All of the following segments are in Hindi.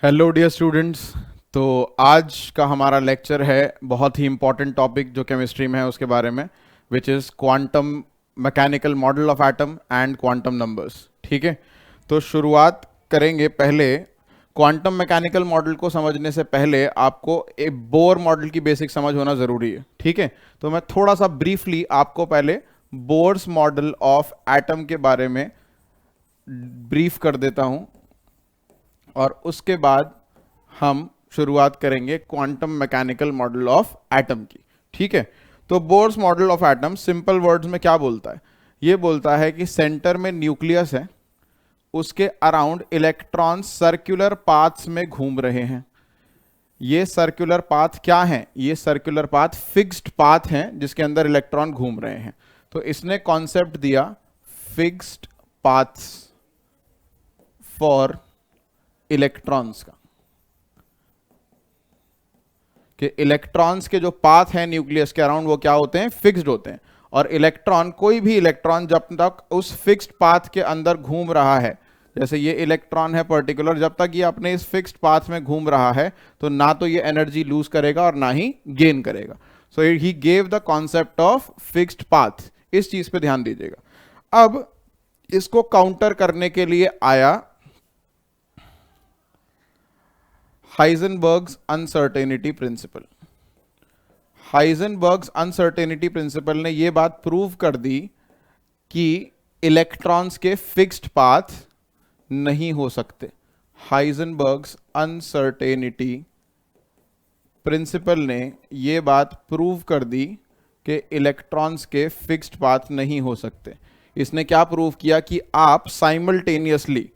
Hello dear students. तो आज का हमारा लेक्चर है बहुत ही इम्पॉर्टेंट टॉपिक जो केमिस्ट्री में है उसके बारे में, which is quantum mechanical model of atom and quantum numbers. ठीक है, तो शुरुआत करेंगे। पहले क्वांटम मैकेनिकल मॉडल को समझने से पहले आपको एक बोर मॉडल की बेसिक समझ होना ज़रूरी है। ठीक है, तो मैं थोड़ा सा ब्रीफली आपको पहले बोर्स मॉडल ऑफ एटम के बारे में ब्रीफ कर देता हूं और उसके बाद हम शुरुआत करेंगे quantum mechanical model of atom की। ठीक है, तो Bohr's model of atom simple words में क्या बोलता है? ये बोलता है कि सेंटर में न्यूक्लियस है, उसके अराउंड इलेक्ट्रॉन सर्कुलर पाथ्स में घूम रहे हैं। ये सर्कुलर पाथ क्या है? ये सर्कुलर पाथ फिक्स्ड पाथ हैं जिसके अंदर इलेक्ट्रॉन घूम रहे हैं। तो इसने कॉन्सेप्ट दिया फिक्स्ड पाथ्स फॉर इलेक्ट्रॉन्स का, कि इलेक्ट्रॉन्स के जो पाथ हैं न्यूक्लियस के अराउंड वो क्या होते हैं? फिक्स्ड होते हैं। और इलेक्ट्रॉन, कोई भी इलेक्ट्रॉन जब तक उस फिक्स्ड पाथ के अंदर घूम रहा है, जैसे ये इलेक्ट्रॉन है पर्टिकुलर, जब तक ये अपने इस फिक्स्ड पाथ में घूम रहा है तो ना तो ये एनर्जी लूज करेगा और ना ही गेन करेगा। So he gave the concept of fixed path. इस चीज पे ध्यान दीजिएगा। अब इसको काउंटर करने के लिए आया हाइजेनबर्ग्स अनसर्टेनिटी प्रिंसिपल। हाइजेनबर्ग्स अनसर्टेनिटी प्रिंसिपल ने यह बात प्रूव कर दी कि इलेक्ट्रॉन्स के फिक्स्ड पाथ नहीं हो सकते। हाइजेनबर्ग्स अनसर्टेनिटी प्रिंसिपल ने यह बात प्रूव कर दी कि इलेक्ट्रॉन्स के फिक्स्ड पाथ नहीं हो सकते। इसने क्या प्रूव किया कि आप साइमल्टेनियसली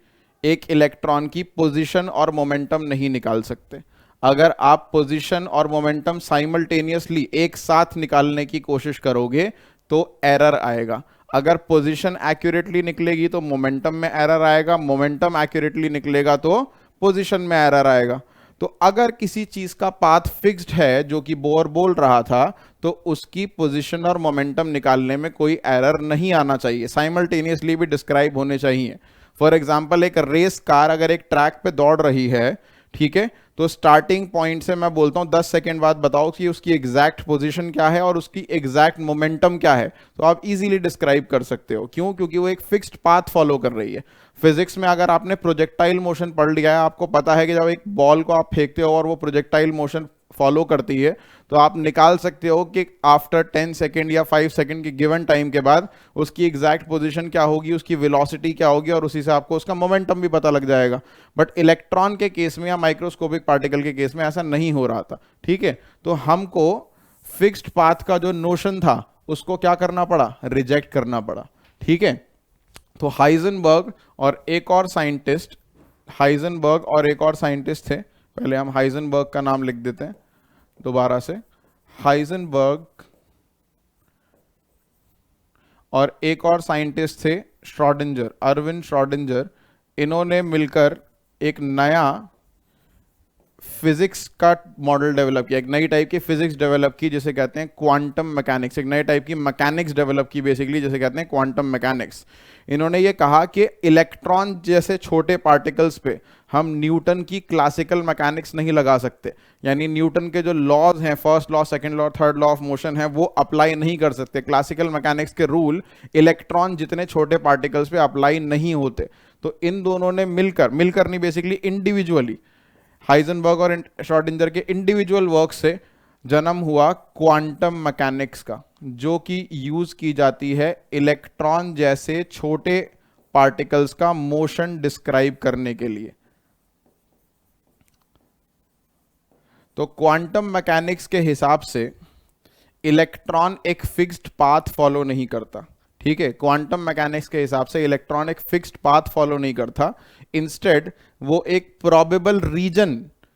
एक इलेक्ट्रॉन की पोजीशन और मोमेंटम नहीं निकाल सकते। अगर आप पोजीशन और मोमेंटम साइमल्टेनियसली एक साथ निकालने की कोशिश करोगे तो एरर आएगा। अगर पोजीशन एक्यूरेटली निकलेगी तो मोमेंटम में एरर आएगा, मोमेंटम एक्यूरेटली निकलेगा तो पोजीशन में एरर आएगा। तो अगर किसी चीज का पाथ फिक्स्ड है, जो कि बोर बोल रहा था, तो उसकी पोजीशन और मोमेंटम निकालने में कोई एरर नहीं आना चाहिए, साइमल्टेनियसली भी डिस्क्राइब होने चाहिए। फॉर एग्जाम्पल, एक रेस कार अगर एक ट्रैक पे दौड़ रही है, ठीक है, तो स्टार्टिंग पॉइंट से मैं बोलता हूं 10 सेकेंड बाद बताओ कि उसकी एग्जैक्ट पोजीशन क्या है और उसकी एग्जैक्ट मोमेंटम क्या है, तो आप इजीली डिस्क्राइब कर सकते हो। क्यों? क्योंकि वो एक फिक्स्ड पाथ फॉलो कर रही है। फिजिक्स में अगर आपने प्रोजेक्टाइल मोशन पढ़ लिया है, आपको पता है कि जब एक बॉल को आप फेंकते हो और वो प्रोजेक्टाइल मोशन फॉलो करती है, तो आप निकाल सकते हो कि आफ्टर 10 सेकेंड या 5 सेकेंड के गिवन टाइम के बाद उसकी एग्जैक्ट पोजीशन क्या होगी, उसकी वेलोसिटी क्या होगी, और उसी से आपको उसका मोमेंटम भी पता लग जाएगा। बट इलेक्ट्रॉन के केस में या माइक्रोस्कोपिक पार्टिकल के केस में ऐसा नहीं हो रहा था। ठीक है, तो हमको फिक्स्ड पाथ का जो नोशन था उसको क्या करना पड़ा? रिजेक्ट करना पड़ा। ठीक है, तो हाइजेनबर्ग और एक और साइंटिस्ट, हाइजेनबर्ग और एक और साइंटिस्ट थे, पहले हम हाइजेनबर्ग का नाम लिख देते हैं दोबारा से। हाइजेनबर्ग और एक और साइंटिस्ट थे श्रोडिंजर, अरविंद श्रोडिंजर। इन्होंने मिलकर एक नया फिजिक्स का मॉडल डेवलप किया, एक नई टाइप की फिजिक्स डेवलप की जिसे कहते हैं क्वांटम मैकेनिक्स। एक नई टाइप की मैकेनिक्स डेवलप की बेसिकली, जिसे कहते हैं क्वांटम मैकेनिक्स। इन्होंने ये कहा कि इलेक्ट्रॉन जैसे छोटे पार्टिकल्स पे हम न्यूटन की क्लासिकल मैकेनिक्स नहीं लगा सकते, यानी न्यूटन के जो लॉज हैं, first law, second law, third law of motion है, वो अप्लाई नहीं कर सकते। क्लासिकल मैकेनिक्स के रूल इलेक्ट्रॉन जितने छोटे पार्टिकल्स पे अप्लाई नहीं होते। तो इन दोनों ने मिलकर नहीं, बेसिकली इंडिविजुअली, हाइजेनबर्ग और श्रोडिंजर के इंडिविजुअल वर्क से जन्म हुआ क्वांटम मैकेनिक्स का, जो कि यूज की जाती है इलेक्ट्रॉन जैसे छोटे पार्टिकल्स का मोशन डिस्क्राइब करने के लिए। तो क्वांटम मैकेनिक्स के हिसाब से इलेक्ट्रॉन एक फिक्स्ड पाथ फॉलो नहीं करता। ठीक है, क्वांटम मैकेनिक्स के हिसाब से इलेक्ट्रॉन एक फिक्स्ड पाथ फॉलो नहीं करता, इंस्टेड वो एक प्रोबेबल रीजन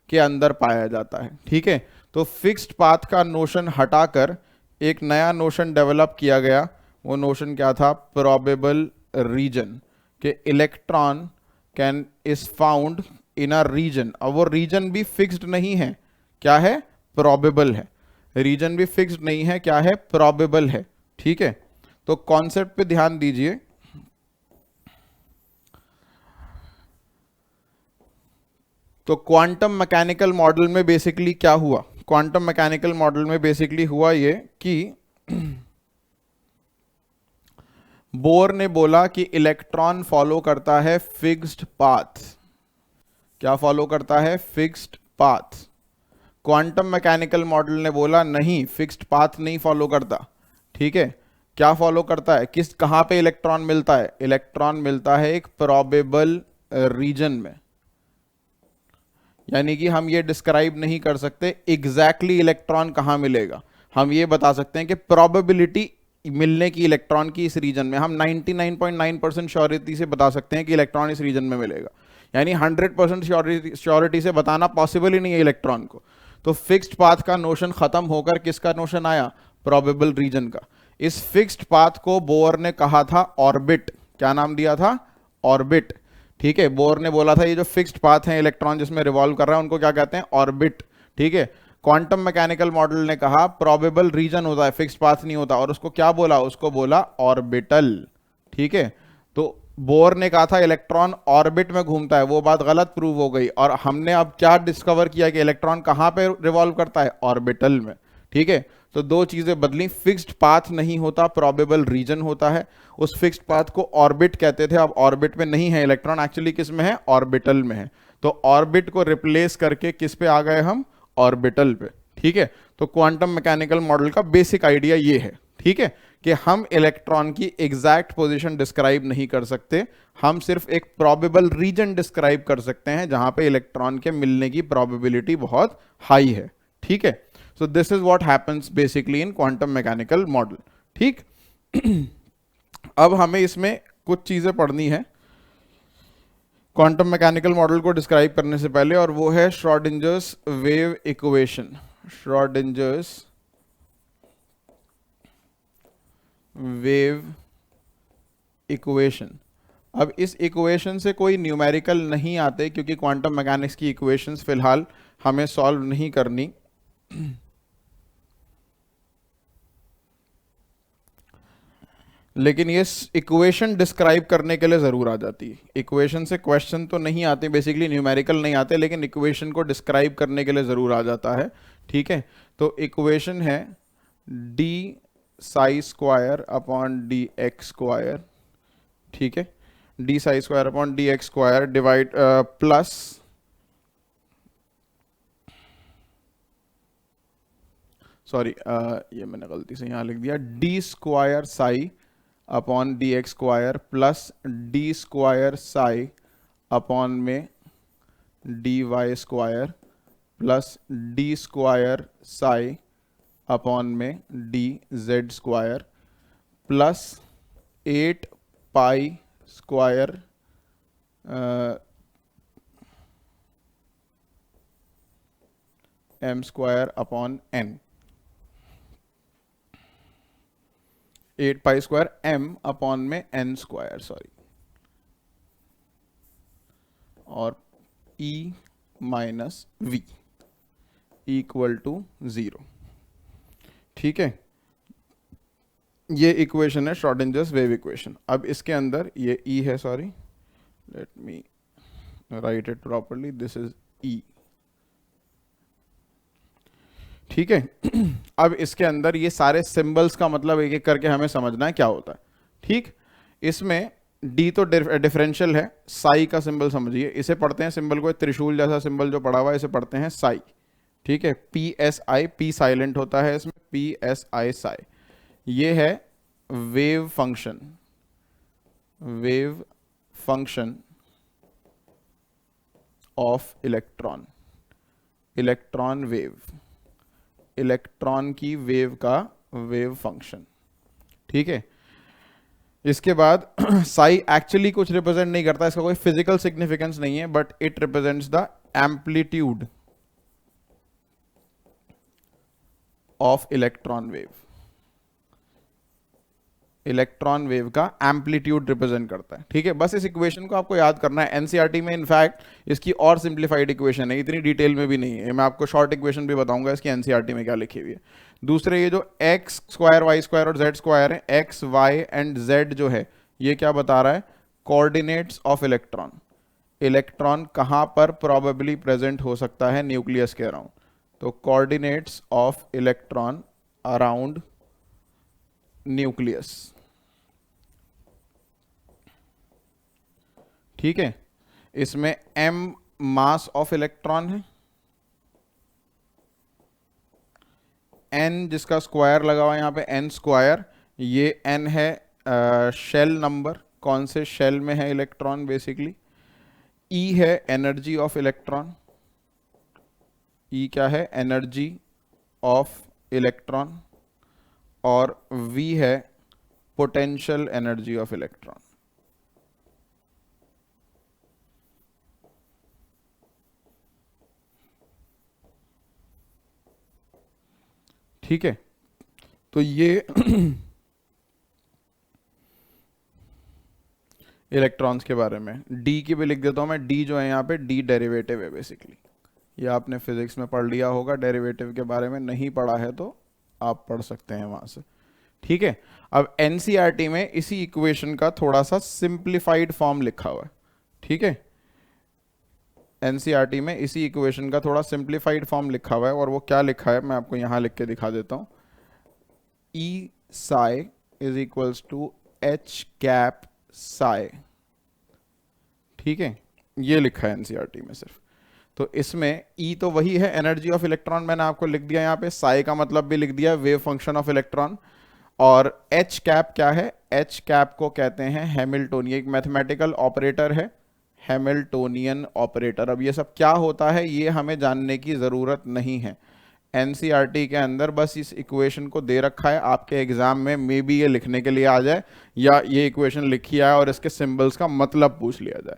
के अंदर पाया जाता है। ठीक है, तो फिक्स्ड पाथ का नोशन हटाकर एक नया नोशन डेवलप किया गया। वो नोशन क्या था? प्रोबेबल रीजन, कि electron can is found in a region. अब वो रीजन भी फिक्स्ड नहीं है, क्या है? प्रोबेबल है। रीजन भी फिक्स्ड नहीं है, क्या है? प्रोबेबल है। ठीक है, तो कॉन्सेप्ट पे ध्यान दीजिए। तो क्वांटम मैकेनिकल मॉडल में बेसिकली क्या हुआ, क्वांटम मैकेनिकल मॉडल में बेसिकली हुआ ये कि बोर ने बोला कि इलेक्ट्रॉन फॉलो करता है फिक्स्ड पाथ। क्या फॉलो करता है? Fixed path. Quantum mechanical model ने बोला नहीं, फिक्स्ड पाथ नहीं फॉलो करता। ठीक है, क्या फॉलो करता है? कहां पे इलेक्ट्रॉन मिलता है? इलेक्ट्रॉन मिलता है एक प्रोबेबल रीजन में, यानी कि हम ये डिस्क्राइब नहीं कर सकते एग्जैक्टली इलेक्ट्रॉन कहां मिलेगा, हम ये बता सकते हैं कि प्रोबेबिलिटी मिलने की इलेक्ट्रॉन की इस रीजन में, हम 99.9% श्योरिटी से बता सकते हैं कि इलेक्ट्रॉन इस रीजन में मिलेगा। यानी 100% श्योरिटी से बताना पॉसिबल ही नहीं है इलेक्ट्रॉन को। तो फिक्स्ड पाथ का नोशन खत्म होकर किसका नोशन आया? प्रोबेबल रीजन का। इस फिक्स्ड पाथ को बोर ने कहा था ऑर्बिट। क्या नाम दिया था? ऑर्बिट। ठीक है, बोर ने बोला था ये जो फिक्स्ड पाथ है इलेक्ट्रॉन जिसमें रिवॉल्व कर रहा है उनको क्या कहते हैं? ऑर्बिट। ठीक है, क्वांटम मैकेनिकल मॉडल ने कहा प्रोबेबल रीजन होता है, फिक्स्ड पाथ नहीं होता, और उसको क्या बोला? उसको बोला ऑर्बिटल। ठीक है, तो बोर ने कहा था इलेक्ट्रॉन ऑर्बिट में घूमता है, वो बात गलत प्रूव हो गई, और हमने अब क्या डिस्कवर किया कि इलेक्ट्रॉन कहां पे रिवॉल्व करता है? ऑर्बिटल में। ठीक है, तो दो चीजें बदली, फिक्स्ड पाथ नहीं होता, प्रोबेबल रीजन होता है। उस फिक्स्ड पाथ को ऑर्बिट कहते थे, अब ऑर्बिट में नहीं है इलेक्ट्रॉन, एक्चुअली किस में है? ऑर्बिटल में है। तो ऑर्बिट को रिप्लेस करके किस पे आ गए हम? ऑर्बिटल पे। ठीक है, तो क्वांटम मैकेनिकल मॉडल का बेसिक आइडिया ये है। ठीक है, कि हम इलेक्ट्रॉन की एग्जैक्ट पोजीशन डिस्क्राइब नहीं कर सकते, हम सिर्फ एक प्रोबेबल रीजन डिस्क्राइब कर सकते हैं जहां पे इलेक्ट्रॉन के मिलने की प्रोबेबिलिटी बहुत हाई है। ठीक है, so this is what happens basically in quantum mechanical model. ठीक अब हमें इसमें कुछ चीजें पढ़नी है क्वांटम मैकेनिकल मॉडल को डिस्क्राइब करने से पहले, और वो है Schrodinger's wave equation. Schrodinger's wave equation. अब इस इक्वेशन से कोई न्यूमेरिकल नहीं आते क्योंकि क्वांटम मैकेनिक्स की इक्वेशंस फिलहाल हमें सॉल्व नहीं करनी। लेकिन ये इक्वेशन डिस्क्राइब करने के लिए जरूर आ जाती है। इक्वेशन से क्वेश्चन तो नहीं आते, बेसिकली न्यूमेरिकल नहीं आते, लेकिन इक्वेशन को डिस्क्राइब करने के लिए जरूर आ जाता है। ठीक है, तो इक्वेशन है D psi square upon D X square. ठीक है, D psi square upon D X square divide plus sorry ये मैंने गलती से यहां लिख दिया, D square psi upon D X square plus D square psi upon में D Y square plus D square psi upon में D Z square plus 8 pi square M square upon N. 8 pi square M upon में एन स्क्वायर, सॉरी, और E minus V equal to 0। ठीक है, ये इक्वेशन है श्रोडिंजर्स वेव इक्वेशन। अब इसके अंदर ये E है, sorry, let me right it properly, this is E। ठीक है, अब इसके अंदर ये सारे सिंबल्स का मतलब एक एक करके हमें समझना है क्या होता है। ठीक, इसमें D तो डिफरेंशियल है, साई का सिंबल समझिए, इसे पढ़ते हैं सिंबल को, त्रिशूल जैसा सिंबल जो पड़ा हुआ है इसे पढ़ते हैं साई। ठीक है, PSI, P साइलेंट होता है इसमें, PSI साई। ये है wave function, wave function of electron, electron wave, electron की वेव का वेव फंक्शन। ठीक है, इसके बाद साई एक्चुअली कुछ रिप्रेजेंट नहीं करता, इसका कोई फिजिकल सिग्निफिकेंस नहीं है, but it represents the amplitude of electron wave. Electron wave का एम्पलीट्यूड रिप्रेजेंट करता है। ठीक है, बस इस इक्वेशन को आपको याद करना है। एनसीईआरटी में इनफैक्ट इसकी और सिंप्लीफाइड इक्वेशन है, इतनी डिटेल में भी नहीं है, मैं आपको शॉर्ट इक्वेशन भी बताऊंगा इसकी एनसीईआरटी में क्या लिखी हुई है। दूसरे ये जो एक्स स्क्वायर वाई स्क्वायर और जेड स्क्वायर है, एक्स वाई एंड जेड जो है ये क्या बता रहा है? Coordinates of electron. इलेक्ट्रॉन कहाँ पर प्रोबेबली प्रेजेंट हो सकता है न्यूक्लियस के अराउंड, तो coordinates of electron around nucleus. ठीक है, इसमें m मास ऑफ इलेक्ट्रॉन है, n जिसका स्क्वायर लगा हुआ है यहाँ पे n स्क्वायर, ये n है शेल नंबर, कौन से शेल में है इलेक्ट्रॉन बेसिकली। E है एनर्जी ऑफ इलेक्ट्रॉन, E क्या है, एनर्जी ऑफ इलेक्ट्रॉन, और V है पोटेंशियल एनर्जी ऑफ इलेक्ट्रॉन। ठीक है, तो ये इलेक्ट्रॉन्स के बारे में। डी की भी लिख देता हूं मैं, डी जो है यहाँ पे डी डेरिवेटिव है बेसिकली, ये आपने फिजिक्स में पढ़ लिया होगा, डेरिवेटिव के बारे में नहीं पढ़ा है तो आप पढ़ सकते हैं वहां से। ठीक है, अब एनसीईआरटी में इसी इक्वेशन का थोड़ा सा सिंप्लीफाइड फॉर्म लिखा हुआ है। ठीक है, एनसीईआरटी में इसी इक्वेशन का थोड़ा सिंप्लीफाइड फॉर्म लिखा हुआ है, और वो क्या लिखा है मैं आपको यहां लिख के दिखा देता हूं। E psi is equals to H cap psi। ठीक है, ये लिखा है एनसीईआरटी में सिर्फ। तो इसमें E तो वही है एनर्जी ऑफ इलेक्ट्रॉन, मैंने आपको लिख दिया यहाँ पे, psi का मतलब भी लिख दिया, वेव फंक्शन ऑफ इलेक्ट्रॉन। और H कैप क्या है, H कैप को कहते हैं हैमिल्टोनियन, एक मैथमेटिकल ऑपरेटर है, हैमिल्टोनियन ऑपरेटर। अब ये सब क्या होता है ये हमें जानने की ज़रूरत नहीं है, एनसीईआरटी के अंदर बस इस इक्वेशन को दे रखा है, आपके एग्जाम में मे बी ये लिखने के लिए आ जाए, या ये इक्वेशन लिखी आए और इसके सिंबल्स का मतलब पूछ लिया जाए,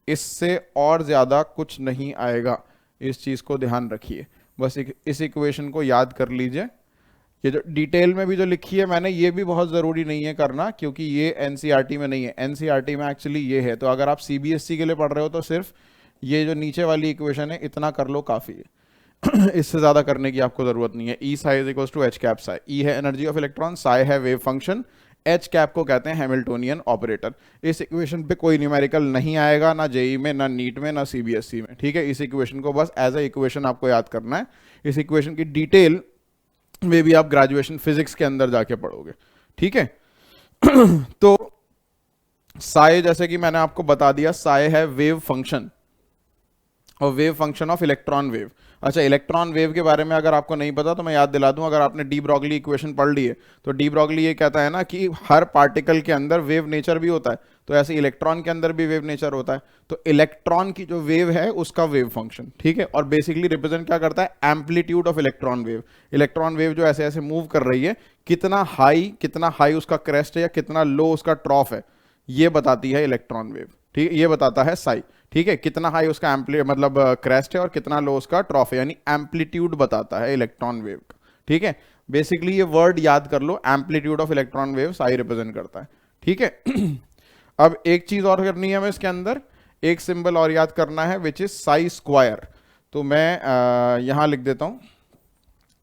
इससे और ज़्यादा कुछ नहीं आएगा। इस चीज़ को ध्यान रखिए, बस इस इक्वेशन को याद कर लीजिए। ये जो डिटेल में भी जो लिखी है मैंने, ये भी बहुत ज़रूरी नहीं है करना, क्योंकि ये एनसीईआरटी में नहीं है, एनसीईआरटी में एक्चुअली ये है। तो अगर आप सीबीएसई के लिए पढ़ रहे हो तो सिर्फ ये जो नीचे वाली इक्वेशन है इतना कर लो, काफ़ी है इससे ज़्यादा करने की आपको ज़रूरत नहीं है। E psi is equals to H cap psi, E है एनर्जी ऑफ इलेक्ट्रॉन, साई है वेव फंक्शन, एच कैप को कहते हैं हैमिल्टोनियन ऑपरेटर। इस इक्वेशन पे कोई न्यूमेरिकल नहीं आएगा, ना जेई में, ना नीट में, ना सीबीएसई में। ठीक है, इस इक्वेशन को बस एज ए इक्वेशन आपको याद करना है। इस इक्वेशन की डिटेल में भी आप ग्रेजुएशन फिजिक्स के अंदर जाके पढ़ोगे। ठीक है तो साई, जैसे कि मैंने आपको बता दिया, साई है वेव फंक्शन, और wave function of electron wave. अच्छा, इलेक्ट्रॉन वेव के बारे में अगर आपको नहीं पता तो मैं याद दिला दूं, अगर आपने डी ब्रॉगली इक्वेशन पढ़ ली है तो डी ब्रॉगली ये कहता है ना कि हर पार्टिकल के अंदर वेव नेचर भी होता है, तो ऐसे इलेक्ट्रॉन के अंदर भी वेव नेचर होता है। तो इलेक्ट्रॉन की जो वेव है उसका वेव फंक्शन, ठीक है, और बेसिकली रिप्रेजेंट क्या करता है, amplitude of electron wave. Electron wave जो ऐसे ऐसे मूव कर रही है, कितना हाई उसका क्रेस्ट है या कितना लो उसका ट्रॉफ है, ये बताती है इलेक्ट्रॉन वेव। ठीक है, ये बताता है साई। ठीक है, कितना हाई उसका मतलब क्रेस्ट है और कितना लो उसका ट्रॉफ है, यानी एम्पलीट्यूड बताता है इलेक्ट्रॉन वेव का। ठीक है, बेसिकली ये वर्ड याद कर लो, amplitude of electron wave psi represent करता है। ठीक है अब एक चीज और करनी है हमें इसके अंदर, एक सिंबल और याद करना है विच इज साई स्क्वायर। तो मैं यहां लिख देता हूं,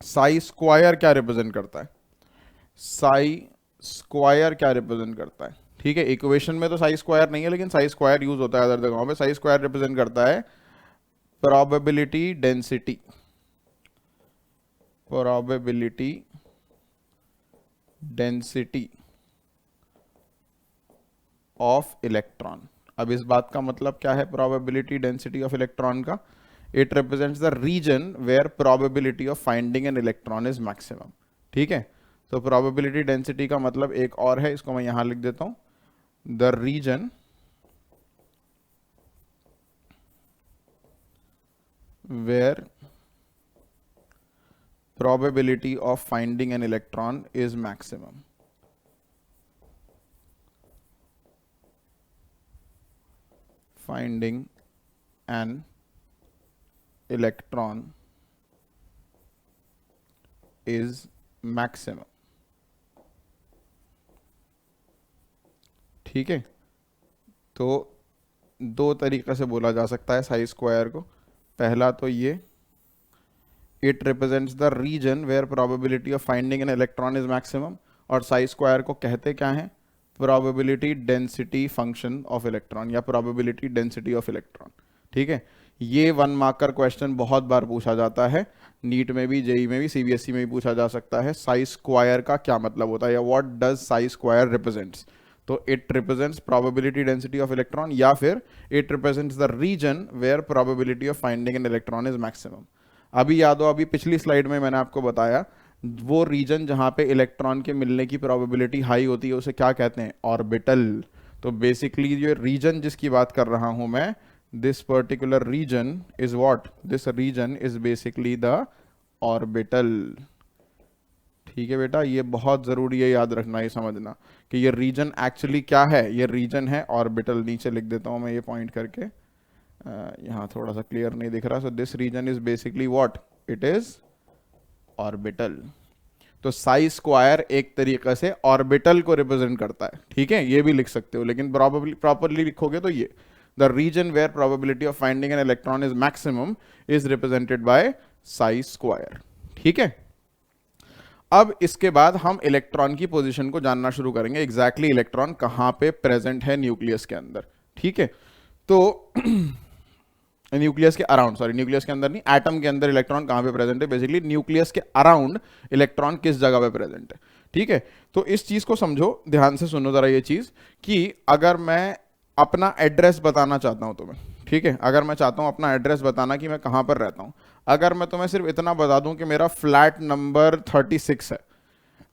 साई स्क्वायर क्या रिप्रेजेंट करता है, साई स्क्वायर क्या रिप्रेजेंट करता है। ठीक है, इक्वेशन में तो साई स्क्वायर नहीं है, लेकिन साई स्क्वायर यूज होता है अदर जगहों पे। साई स्क्वायर रिप्रेजेंट करता है probability density, probability density of electron. अब इस बात का मतलब क्या है, प्रोबेबिलिटी डेंसिटी ऑफ इलेक्ट्रॉन का, it represents the region where probability of finding an electron is maximum. ठीक है, तो प्रोबेबिलिटी डेंसिटी का मतलब एक और है, इसको मैं यहां लिख देता हूं, the region where probability of finding an electron is maximum. Finding an electron is maximum. ठीक है, तो दो तरीके से बोला जा सकता है साई स्क्वायर को। पहला तो ये, it represents the region where probability of finding an electron is maximum, और साई स्क्वायर को कहते क्या है, probability density function of electron या प्रोबेबिलिटी डेंसिटी ऑफ इलेक्ट्रॉन। ठीक है, ये 1 मार्कर क्वेश्चन बहुत बार पूछा जाता है, नीट में भी, जेई में भी, सीबीएसई में भी पूछा जा सकता है। साई स्क्वायर का क्या मतलब होता है, या what does psi square represents. तो it represents probability density of electron, या फिर it represents the region where probability of finding an electron is maximum. अभी याद हो, अभी पिछली स्लाइड में मैंने आपको बताया, वो रीजन जहां पे इलेक्ट्रॉन के मिलने की प्रोबेबिलिटी हाई होती है उसे क्या कहते हैं, ऑर्बिटल। तो बेसिकली ये रीजन जिसकी बात कर रहा हूं मैं, this particular region is what, this region is basically the orbital। ठीक है बेटा, ये बहुत जरूरी है याद रखना, ये समझना कि ये रीजन एक्चुअली क्या है। ये रीजन है ऑर्बिटल। नीचे लिख देता हूं मैं ये पॉइंट करके, यहाँ थोड़ा सा क्लियर नहीं दिख रहा। So this region is basically what, it is orbital. तो साई स्क्वायर एक तरीके से ऑर्बिटल को रिप्रेजेंट करता है। ठीक है, ये भी लिख सकते हो, लेकिन प्रॉपरली लिखोगे तो ये the region where probability of finding an electron is maximum is represented by psi square। ठीक है, अब इसके बाद हम इलेक्ट्रॉन की पोजीशन को जानना शुरू करेंगे, एग्जैक्टली इलेक्ट्रॉन कहां पे प्रेजेंट है न्यूक्लियस के अंदर। ठीक है, तो न्यूक्लियस के अराउंड, सॉरी न्यूक्लियस के अंदर नहीं, एटम के अंदर इलेक्ट्रॉन कहां पे प्रेजेंट है, बेसिकली न्यूक्लियस के अराउंड इलेक्ट्रॉन किस जगह पे प्रेजेंट है। ठीक है, तो इस चीज को समझो, ध्यान से सुनो जरा ये चीज, कि अगर मैं अपना एड्रेस बताना चाहता हूं तुम्हें, ठीक है, अगर मैं चाहता हूं अपना एड्रेस बताना कि मैं कहां पर रहता हूं, अगर मैं तुम्हें सिर्फ इतना बता दूं कि मेरा फ्लैट नंबर 36 है,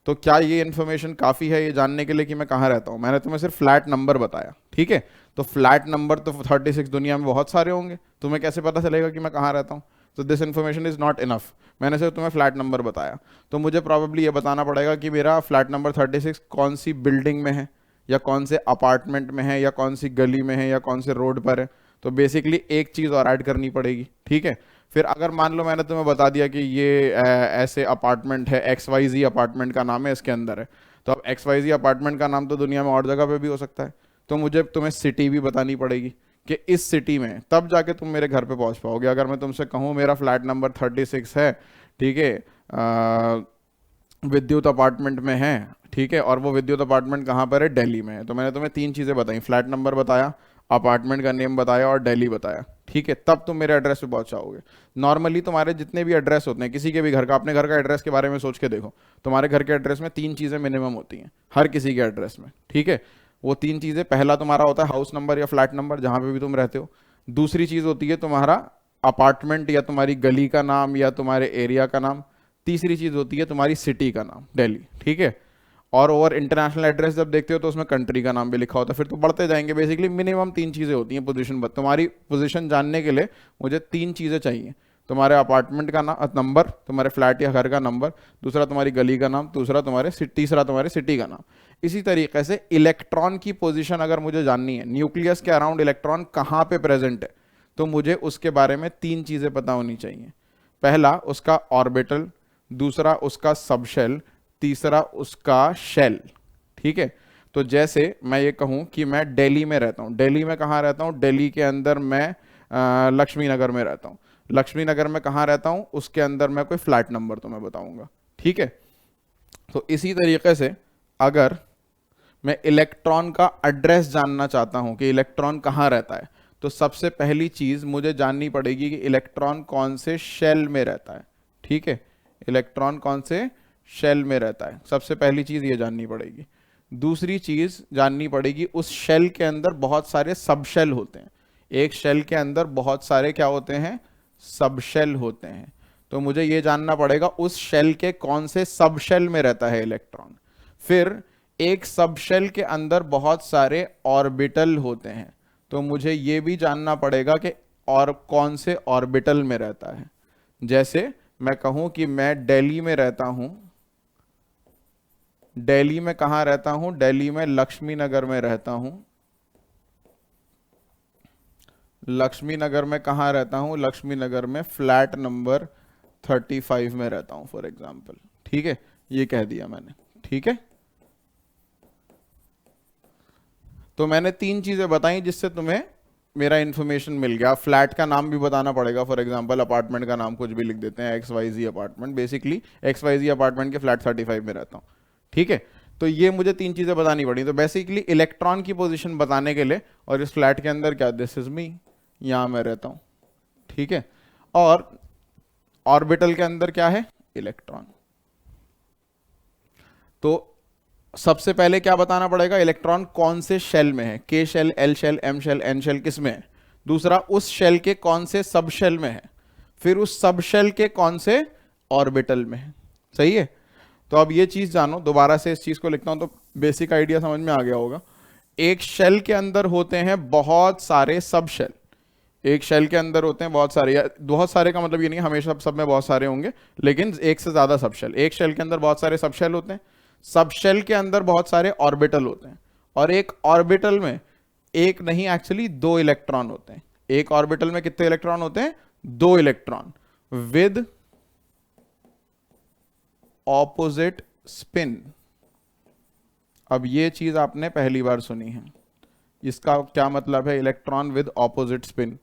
तो क्या ये इन्फॉर्मेशन काफी है ये जानने के लिए कि मैं कहां रहता हूं। मैंने तुम्हें सिर्फ फ्लैट नंबर बताया, ठीक है, तो फ्लैट नंबर तो 36 दुनिया में बहुत सारे होंगे, तुम्हें कैसे पता चलेगा कि मैं कहां रहता हूं। तो this information is not enough. मैंने सिर्फ तुम्हें फ्लैट नंबर बताया, तो मुझे प्रॉब्ली ये बताना पड़ेगा कि मेरा फ्लैट नंबर 36 कौन सी बिल्डिंग में है, या कौन से अपार्टमेंट में है, या कौन सी गली में है, या कौन से रोड पर है। तो बेसिकली एक चीज और ऐड करनी पड़ेगी। ठीक है, फिर अगर मान लो मैंने तुम्हें बता दिया कि ये ऐसे अपार्टमेंट है, XYZ अपार्टमेंट का नाम है, इसके अंदर है, तो अब XYZ अपार्टमेंट का नाम तो दुनिया में और जगह पे भी हो सकता है, तो मुझे तुम्हें सिटी भी बतानी पड़ेगी कि इस सिटी में, तब जाके तुम मेरे घर पे पहुंच पाओगे। अगर मैं तुमसे कहूँ मेरा फ्लैट नंबर 36 है, ठीक है, विद्युत अपार्टमेंट में है, ठीक है, और वो विद्युत अपार्टमेंट कहाँ पर है, दिल्ली में है, तो मैंने तुम्हें 3 चीजें बताई, फ्लैट नंबर बताया, अपार्टमेंट का नेम बताया और दिल्ली बताया। ठीक है, तब तुम मेरे एड्रेस पे पहुंच जाओगे। नॉर्मली तुम्हारे जितने भी एड्रेस होते हैं, किसी के भी घर का, अपने घर का एड्रेस के बारे में सोच के देखो, तुम्हारे घर के एड्रेस में 3 चीजें मिनिमम होती हैं हर किसी के एड्रेस में। ठीक है, वो 3 चीजें, पहला तुम्हारा होता है हाउस नंबर या फ्लैट नंबर, जहां पे भी तुम रहते हो। दूसरी चीज होती है तुम्हारा अपार्टमेंट या तुम्हारी गली का नाम या तुम्हारे एरिया का नाम। तीसरी चीज होती है तुम्हारी सिटी का नाम, दिल्ली। ठीक है, और ओवर इंटरनेशनल एड्रेस जब देखते हो तो उसमें कंट्री का नाम भी लिखा होता है, फिर तो बढ़ते जाएंगे। बेसिकली मिनिमम 3 चीजें होती हैं पोजीशन, तुम्हारी पोजीशन जानने के लिए मुझे 3 चीजें चाहिए, तुम्हारे अपार्टमेंट का नंबर, तुम्हारे फ्लैट या घर का नंबर, दूसरा तुम्हारी गली का नाम, तीसरा तुम्हारे सिटी का नाम। इसी तरीके से इलेक्ट्रॉन की पोजीशन अगर मुझे जाननी है, न्यूक्लियस के अराउंड इलेक्ट्रॉन कहाँ पे प्रेजेंट है, तो मुझे उसके बारे में 3 चीजें पता होनी चाहिए। पहला उसका ऑर्बिटल, दूसरा उसका सबशेल, तीसरा उसका शेल। ठीक है, तो जैसे मैं ये कहूं कि मैं दिल्ली में रहता हूं, दिल्ली में कहाँ रहता हूं, दिल्ली के अंदर मैं लक्ष्मी नगर में रहता हूं। लक्ष्मी नगर में कहाँ रहता हूं, उसके अंदर मैं कोई फ्लैट नंबर तुम्हें बताऊंगा। ठीक है, तो इसी तरीके से अगर मैं इलेक्ट्रॉन का एड्रेस जानना चाहता हूं कि इलेक्ट्रॉन कहाँ रहता है, तो सबसे पहली चीज मुझे जाननी पड़ेगी कि इलेक्ट्रॉन कौन से शेल में रहता है। ठीक है, इलेक्ट्रॉन कौन से शेल में रहता है, सबसे पहली चीज ये जाननी पड़ेगी। दूसरी चीज जाननी पड़ेगी उस शेल के अंदर बहुत सारे सब शेल होते हैं। एक शेल के अंदर बहुत सारे क्या होते हैं, सब शेल होते हैं। तो मुझे ये जानना पड़ेगा उस शेल के कौन से सब शेल में रहता है इलेक्ट्रॉन। फिर एक सब शेल के अंदर बहुत सारे ऑर्बिटल होते हैं, तो मुझे ये भी जानना पड़ेगा कि और कौन से ऑर्बिटल में रहता है। जैसे मैं कहूं कि मैं दिल्ली में रहता हूं, दिल्ली में कहां रहता हूं, दिल्ली में लक्ष्मी नगर में रहता हूं। लक्ष्मी नगर में कहां रहता हूं, लक्ष्मी नगर में फ्लैट नंबर 35 में रहता हूं फॉर एग्जांपल। ठीक है, ये कह दिया मैंने। ठीक है, तो मैंने 3 चीजें बताई जिससे तुम्हें मेरा इंफॉर्मेशन मिल गया। फ्लैट का नाम भी बताना पड़ेगा, फॉर एग्जांपल अपार्टमेंट का नाम कुछ भी लिख देते हैं, XYZ apartment. Basically XYZ apartment के फ्लैट 35 में रहता हूं। ठीक है, तो ये मुझे तीन चीजें बतानी पड़ी। तो बेसिकली इलेक्ट्रॉन की पोजीशन बताने के लिए, और इस फ्लैट के अंदर क्या, दिस इज मी, यहां मैं रहता हूं, ठीक है, और ऑर्बिटल के अंदर क्या है, इलेक्ट्रॉन। तो सबसे पहले क्या बताना पड़ेगा, इलेक्ट्रॉन कौन से शेल में है, K shell, L shell, M shell, N shell, किस में है। दूसरा, उस शेल के कौन से सब शेल में है, फिर उस सब शेल के कौन से ऑर्बिटल में है। सही है। तो अब ये चीज जानो, दोबारा से इस चीज को लिखता हूं तो बेसिक आइडिया समझ में आ गया होगा। एक शेल के अंदर होते हैं बहुत सारे सब शेल, एक शेल के अंदर होते हैं बहुत सारे, या बहुत सारे का मतलब ये नहीं हमेशा सब में बहुत सारे होंगे, लेकिन एक से ज्यादा सब शेल, एक शेल के अंदर बहुत सारे सब शेल होते हैं, सब शेल के अंदर बहुत सारे ऑर्बिटल होते हैं, और एक ऑर्बिटल में एक नहीं, एक्चुअली दो इलेक्ट्रॉन होते हैं। एक ऑर्बिटल में कितने इलेक्ट्रॉन होते हैं, दो इलेक्ट्रॉन, विद ऑपोजिट स्पिन। अब ये चीज आपने पहली बार सुनी है, इसका क्या मतलब है, इलेक्ट्रॉन विद ऑपोजिट स्पिन।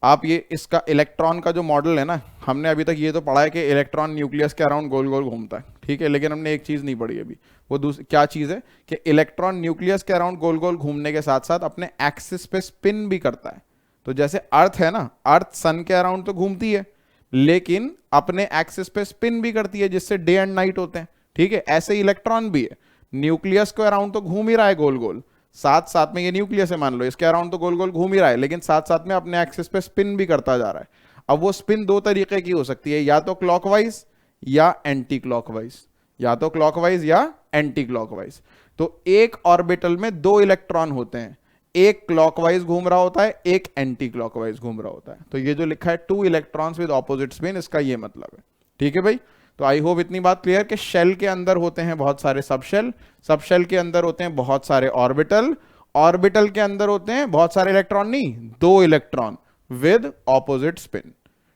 आप ये इसका इलेक्ट्रॉन का जो मॉडल है ना, हमने अभी तक ये तो पढ़ा है कि इलेक्ट्रॉन न्यूक्लियस के अराउंड गोल गोल घूमता है, ठीक है, लेकिन हमने एक चीज नहीं पढ़ी अभी, वो क्या चीज है कि इलेक्ट्रॉन न्यूक्लियस के अराउंड गोल गोल घूमने के साथ साथ अपने एक्सिस पे स्पिन भी करता है। तो जैसे अर्थ है ना, अर्थ सन के अराउंड तो घूमती है, लेकिन अपने एक्सिस पे स्पिन भी करती है, जिससे डे एंड नाइट होते हैं, ठीक है। ऐसे इलेक्ट्रॉन भी है, न्यूक्लियस के अराउंड तो घूम ही रहा है गोल गोल, साथ साथ में ये न्यूक्लियस है मान लो, इसके अराउंड तो गोल गोल घूम ही रहा है, लेकिन साथ साथ में अपने एक्सिस पे स्पिन भी करता जा रहा है। अब वो स्पिन दो तरीके की हो सकती है, या तो क्लॉकवाइज या एंटी क्लॉकवाइज, या तो क्लॉकवाइज या एंटी क्लॉकवाइज। तो एक ऑर्बिटल में दो इलेक्ट्रॉन होते हैं, एक क्लॉकवाइज घूम रहा होता है, एक एंटी क्लॉकवाइज घूम रहा होता है। तो ये जो लिखा है two electrons with opposite spin, इसका ये मतलब है, ठीक है भाई। तो आई होप इतनी बात क्लियर कि शेल के अंदर होते हैं बहुत सारे सब शेल, सब शेल के अंदर होते हैं बहुत सारे ऑर्बिटल, ऑर्बिटल के अंदर होते हैं बहुत सारे इलेक्ट्रॉन, नहीं दो इलेक्ट्रॉन विद ऑपोजिट स्पिन,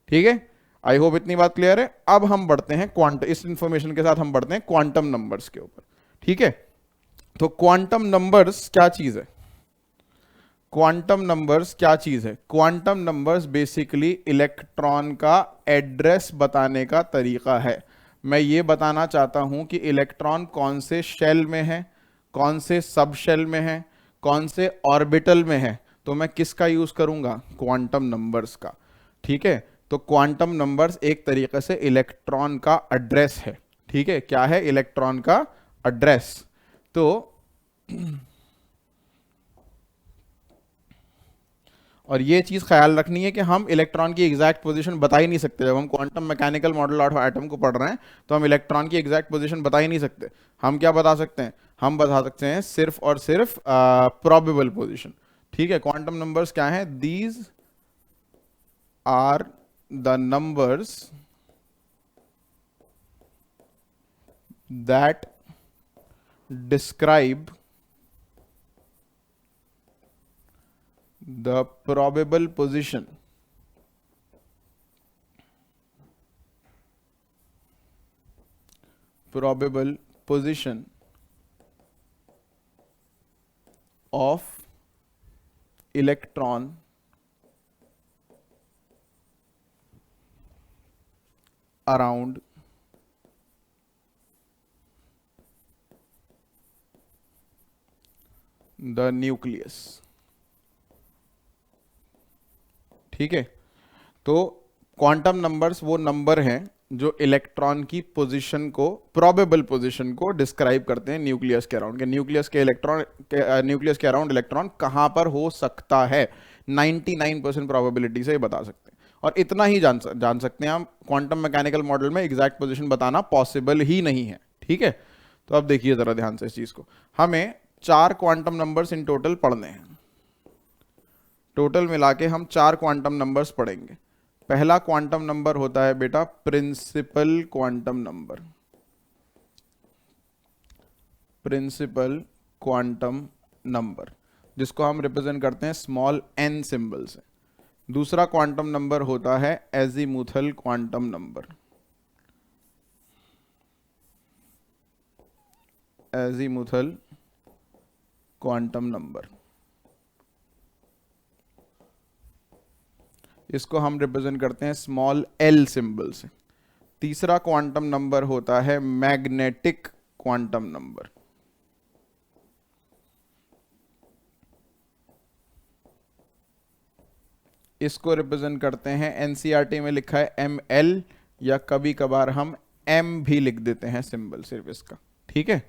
ठीक है। आई होप इतनी बात क्लियर है। अब हम बढ़ते हैं क्वांटम, इस इंफॉर्मेशन के साथ हम बढ़ते हैं क्वांटम नंबर्स के ऊपर, ठीक है। तो क्वांटम नंबर्स क्या चीज है, क्वांटम नंबर्स क्या चीज है, क्वांटम नंबर्स बेसिकली इलेक्ट्रॉन का एड्रेस बताने का तरीका है। मैं ये बताना चाहता हूं कि इलेक्ट्रॉन कौन से शेल में है, कौन से सब शेल में है, कौन से ऑर्बिटल में है, तो मैं किसका यूज करूंगा, क्वांटम नंबर्स का, ठीक है। तो क्वांटम नंबर्स एक तरीके से इलेक्ट्रॉन का एड्रेस है, ठीक है। क्या है, इलेक्ट्रॉन का एड्रेस। तो और ये चीज ख्याल रखनी है कि हम इलेक्ट्रॉन की एग्जैक्ट पोजीशन बता ही नहीं सकते। जब हम quantum mechanical model of atom को पढ़ रहे हैं तो हम इलेक्ट्रॉन की एग्जैक्ट पोजीशन बता ही नहीं सकते। हम क्या बता सकते हैं, हम बता सकते हैं सिर्फ और सिर्फ प्रोबेबल पोजीशन, ठीक है। क्वांटम नंबर्स क्या है, these are the numbers that describe the probable position of electron around the nucleus, ठीक है। तो क्वांटम नंबर्स वो नंबर हैं जो इलेक्ट्रॉन की पोजीशन को, प्रोबेबल पोजीशन को डिस्क्राइब करते हैं न्यूक्लियस के अराउंड, के न्यूक्लियस के इलेक्ट्रॉन न्यूक्लियस के अराउंड इलेक्ट्रॉन कहां पर हो सकता है। 99% प्रोबेबिलिटी से ये बता सकते हैं, और इतना ही जान सकते हैं हम, क्वांटम मैकेनिकल मॉडल में एग्जैक्ट पोजीशन बताना पॉसिबल ही नहीं है, ठीक है। तो अब देखिए जरा ध्यान से इस चीज को, हमें 4 क्वांटम नंबर्स इन टोटल पढ़ने हैं, टोटल मिला के हम 4 क्वांटम नंबर्स पढ़ेंगे। पहला क्वांटम नंबर होता है बेटा principal quantum number, principal quantum number, जिसको हम रिप्रेजेंट करते हैं स्मॉल n सिंबल से। दूसरा क्वांटम नंबर होता है azimuthal quantum number, azimuthal quantum number, इसको हम रिप्रेजेंट करते हैं स्मॉल l सिंबल से। तीसरा क्वांटम नंबर होता है मैग्नेटिक क्वांटम नंबर, इसको रिप्रेजेंट करते हैं, एनसीईआरटी में लिखा है ml, या कभी कभार हम m भी लिख देते हैं सिंबल सिर्फ इसका, ठीक है।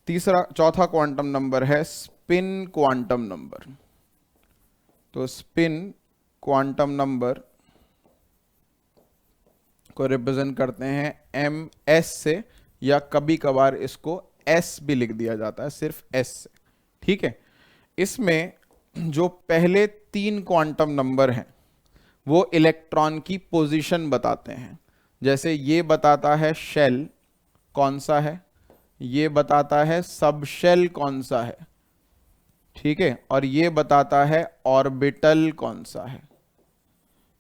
चौथा क्वांटम नंबर है स्पिन क्वांटम नंबर। तो स्पिन क्वांटम नंबर को रिप्रेजेंट करते हैं ms से, या कभी कभार इसको s भी लिख दिया जाता है, सिर्फ s से, ठीक है। इसमें जो पहले 3 क्वांटम नंबर हैं वो इलेक्ट्रॉन की पोजीशन बताते हैं। जैसे ये बताता है शेल कौन सा है, ये बताता है सब शेल कौन सा है, ठीक है, और ये बताता है ऑर्बिटल कौन सा है,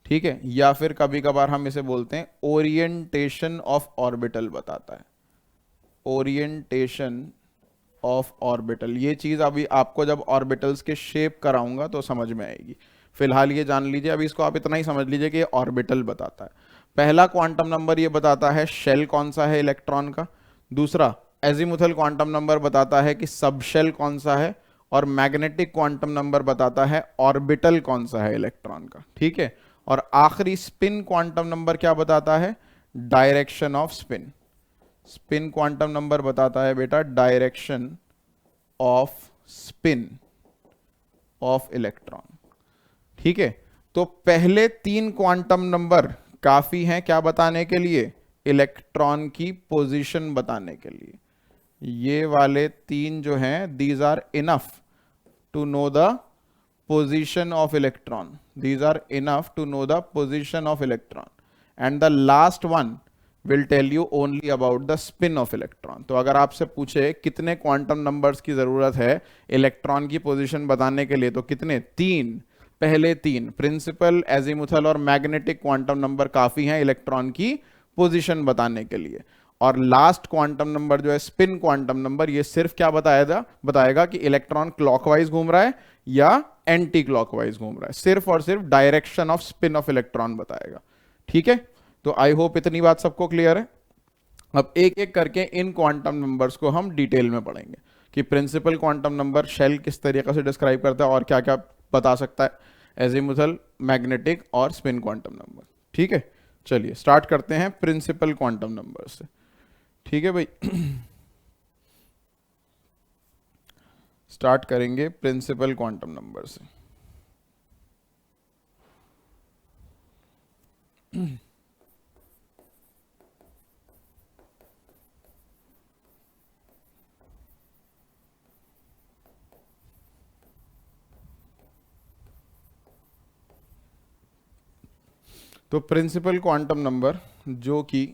ठीक है। या फिर कभी कभार हम इसे बोलते हैं ओरिएंटेशन ऑफ ऑर्बिटल बताता है, ओरिएंटेशन ऑफ ऑर्बिटल। ये चीज अभी आपको जब ऑर्बिटल्स के शेप कराऊंगा तो समझ में आएगी, फिलहाल ये जान लीजिए, अभी इसको आप इतना ही समझ लीजिए कि ये ऑर्बिटल बताता है। पहला क्वांटम नंबर ये बताता है शेल कौन सा है इलेक्ट्रॉन का, दूसरा एजीमुथल क्वांटम नंबर बताता है कि सब शेल कौन सा है, और मैग्नेटिक क्वांटम नंबर बताता है ऑर्बिटल कौन सा है इलेक्ट्रॉन का, ठीक है। और आखिरी स्पिन क्वांटम नंबर क्या बताता है, direction off spin. Spin quantum number बताता है बेटा direction off spin of electron, ठीक है। तो पहले 3 क्वांटम नंबर काफी हैं क्या बताने के लिए, इलेक्ट्रॉन की पोजीशन बताने के लिए। ये वाले 3 जो हैं, these are enough to know the position of electron, these are enough to know the position of electron, and the last one will tell you only about the spin of electron. तो अगर आपसे पूछे कितने क्वांटम नंबर्स की जरूरत है इलेक्ट्रॉन की पोजीशन बताने के लिए, तो कितने, 3। पहले 3 प्रिंसिपल, एजीमुथल और मैग्नेटिक क्वांटम नंबर काफी हैं इलेक्ट्रॉन की पोजीशन बताने के लिए, और लास्ट क्वांटम नंबर जो है स्पिन क्वांटम नंबर, ये सिर्फ क्या बताएगा कि इलेक्ट्रॉन क्लॉकवाइज घूम रहा है या एंटी क्लॉकवाइज घूम रहा है, सिर्फ और सिर्फ direction off spin of electron बताएगा, ठीक है। तो आई होप इतनी बात सबको क्लियर है। अब एक एक करके इन क्वांटम नंबर्स को हम डिटेल में पढ़ेंगे कि प्रिंसिपल क्वांटम नंबर शेल किस तरीके से डिस्क्राइब करता है और क्या क्या बता सकता है, एजीमुथल, मैग्नेटिक और स्पिन क्वांटम नंबर, ठीक है। चलिए स्टार्ट करते हैं प्रिंसिपल क्वांटम नंबर से, ठीक है भाई। स्टार्ट करेंगे प्रिंसिपल क्वांटम नंबर से। तो प्रिंसिपल क्वांटम नंबर जो कि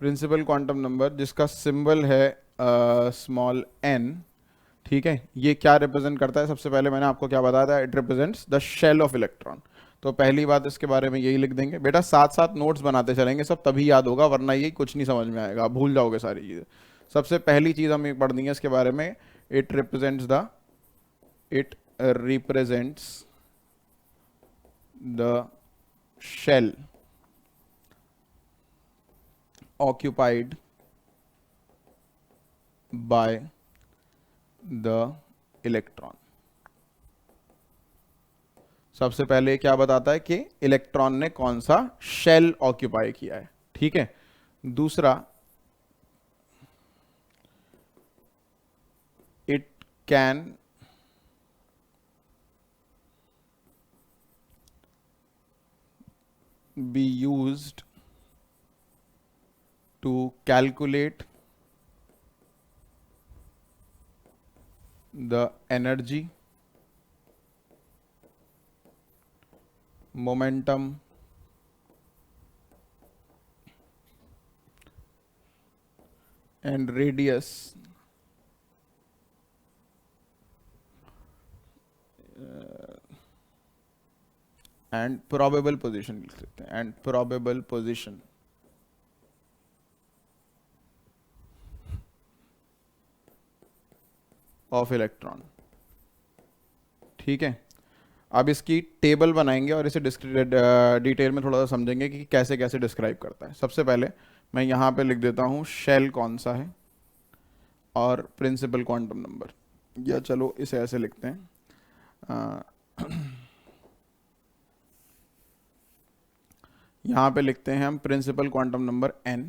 प्रिंसिपल क्वांटम नंबर जिसका सिंबल है स्मॉल n, ठीक है, ये क्या रिप्रेजेंट करता है, सबसे पहले मैंने आपको क्या बताया था, it represents the shell of electron. तो पहली बात इसके बारे में यही लिख देंगे बेटा, साथ साथ नोट्स बनाते चलेंगे, सब तभी याद होगा, वरना ये कुछ नहीं समझ में आएगा, आप भूल जाओगे सारी चीजें। सबसे पहली चीज हम एक पढ़ देंगे इसके बारे में, it represents the shell occupied by the electron। सबसे पहले क्या बताता है कि इलेक्ट्रॉन ने कौन सा शेल ऑक्यूपाई किया है, ठीक है। दूसरा, it can be used to calculate the energy, momentum, and radius and probable position लिख सकते हैं, and probable position of electron, ठीक है। अब इसकी टेबल बनाएंगे और इसे डिटेल में थोड़ा सा समझेंगे कि कैसे कैसे डिस्क्राइब करता है। सबसे पहले मैं यहाँ पे लिख देता हूँ शेल कौन सा है और प्रिंसिपल क्वांटम नंबर, या चलो इसे ऐसे लिखते हैं यहाँ पे लिखते हैं हम प्रिंसिपल क्वांटम नंबर n,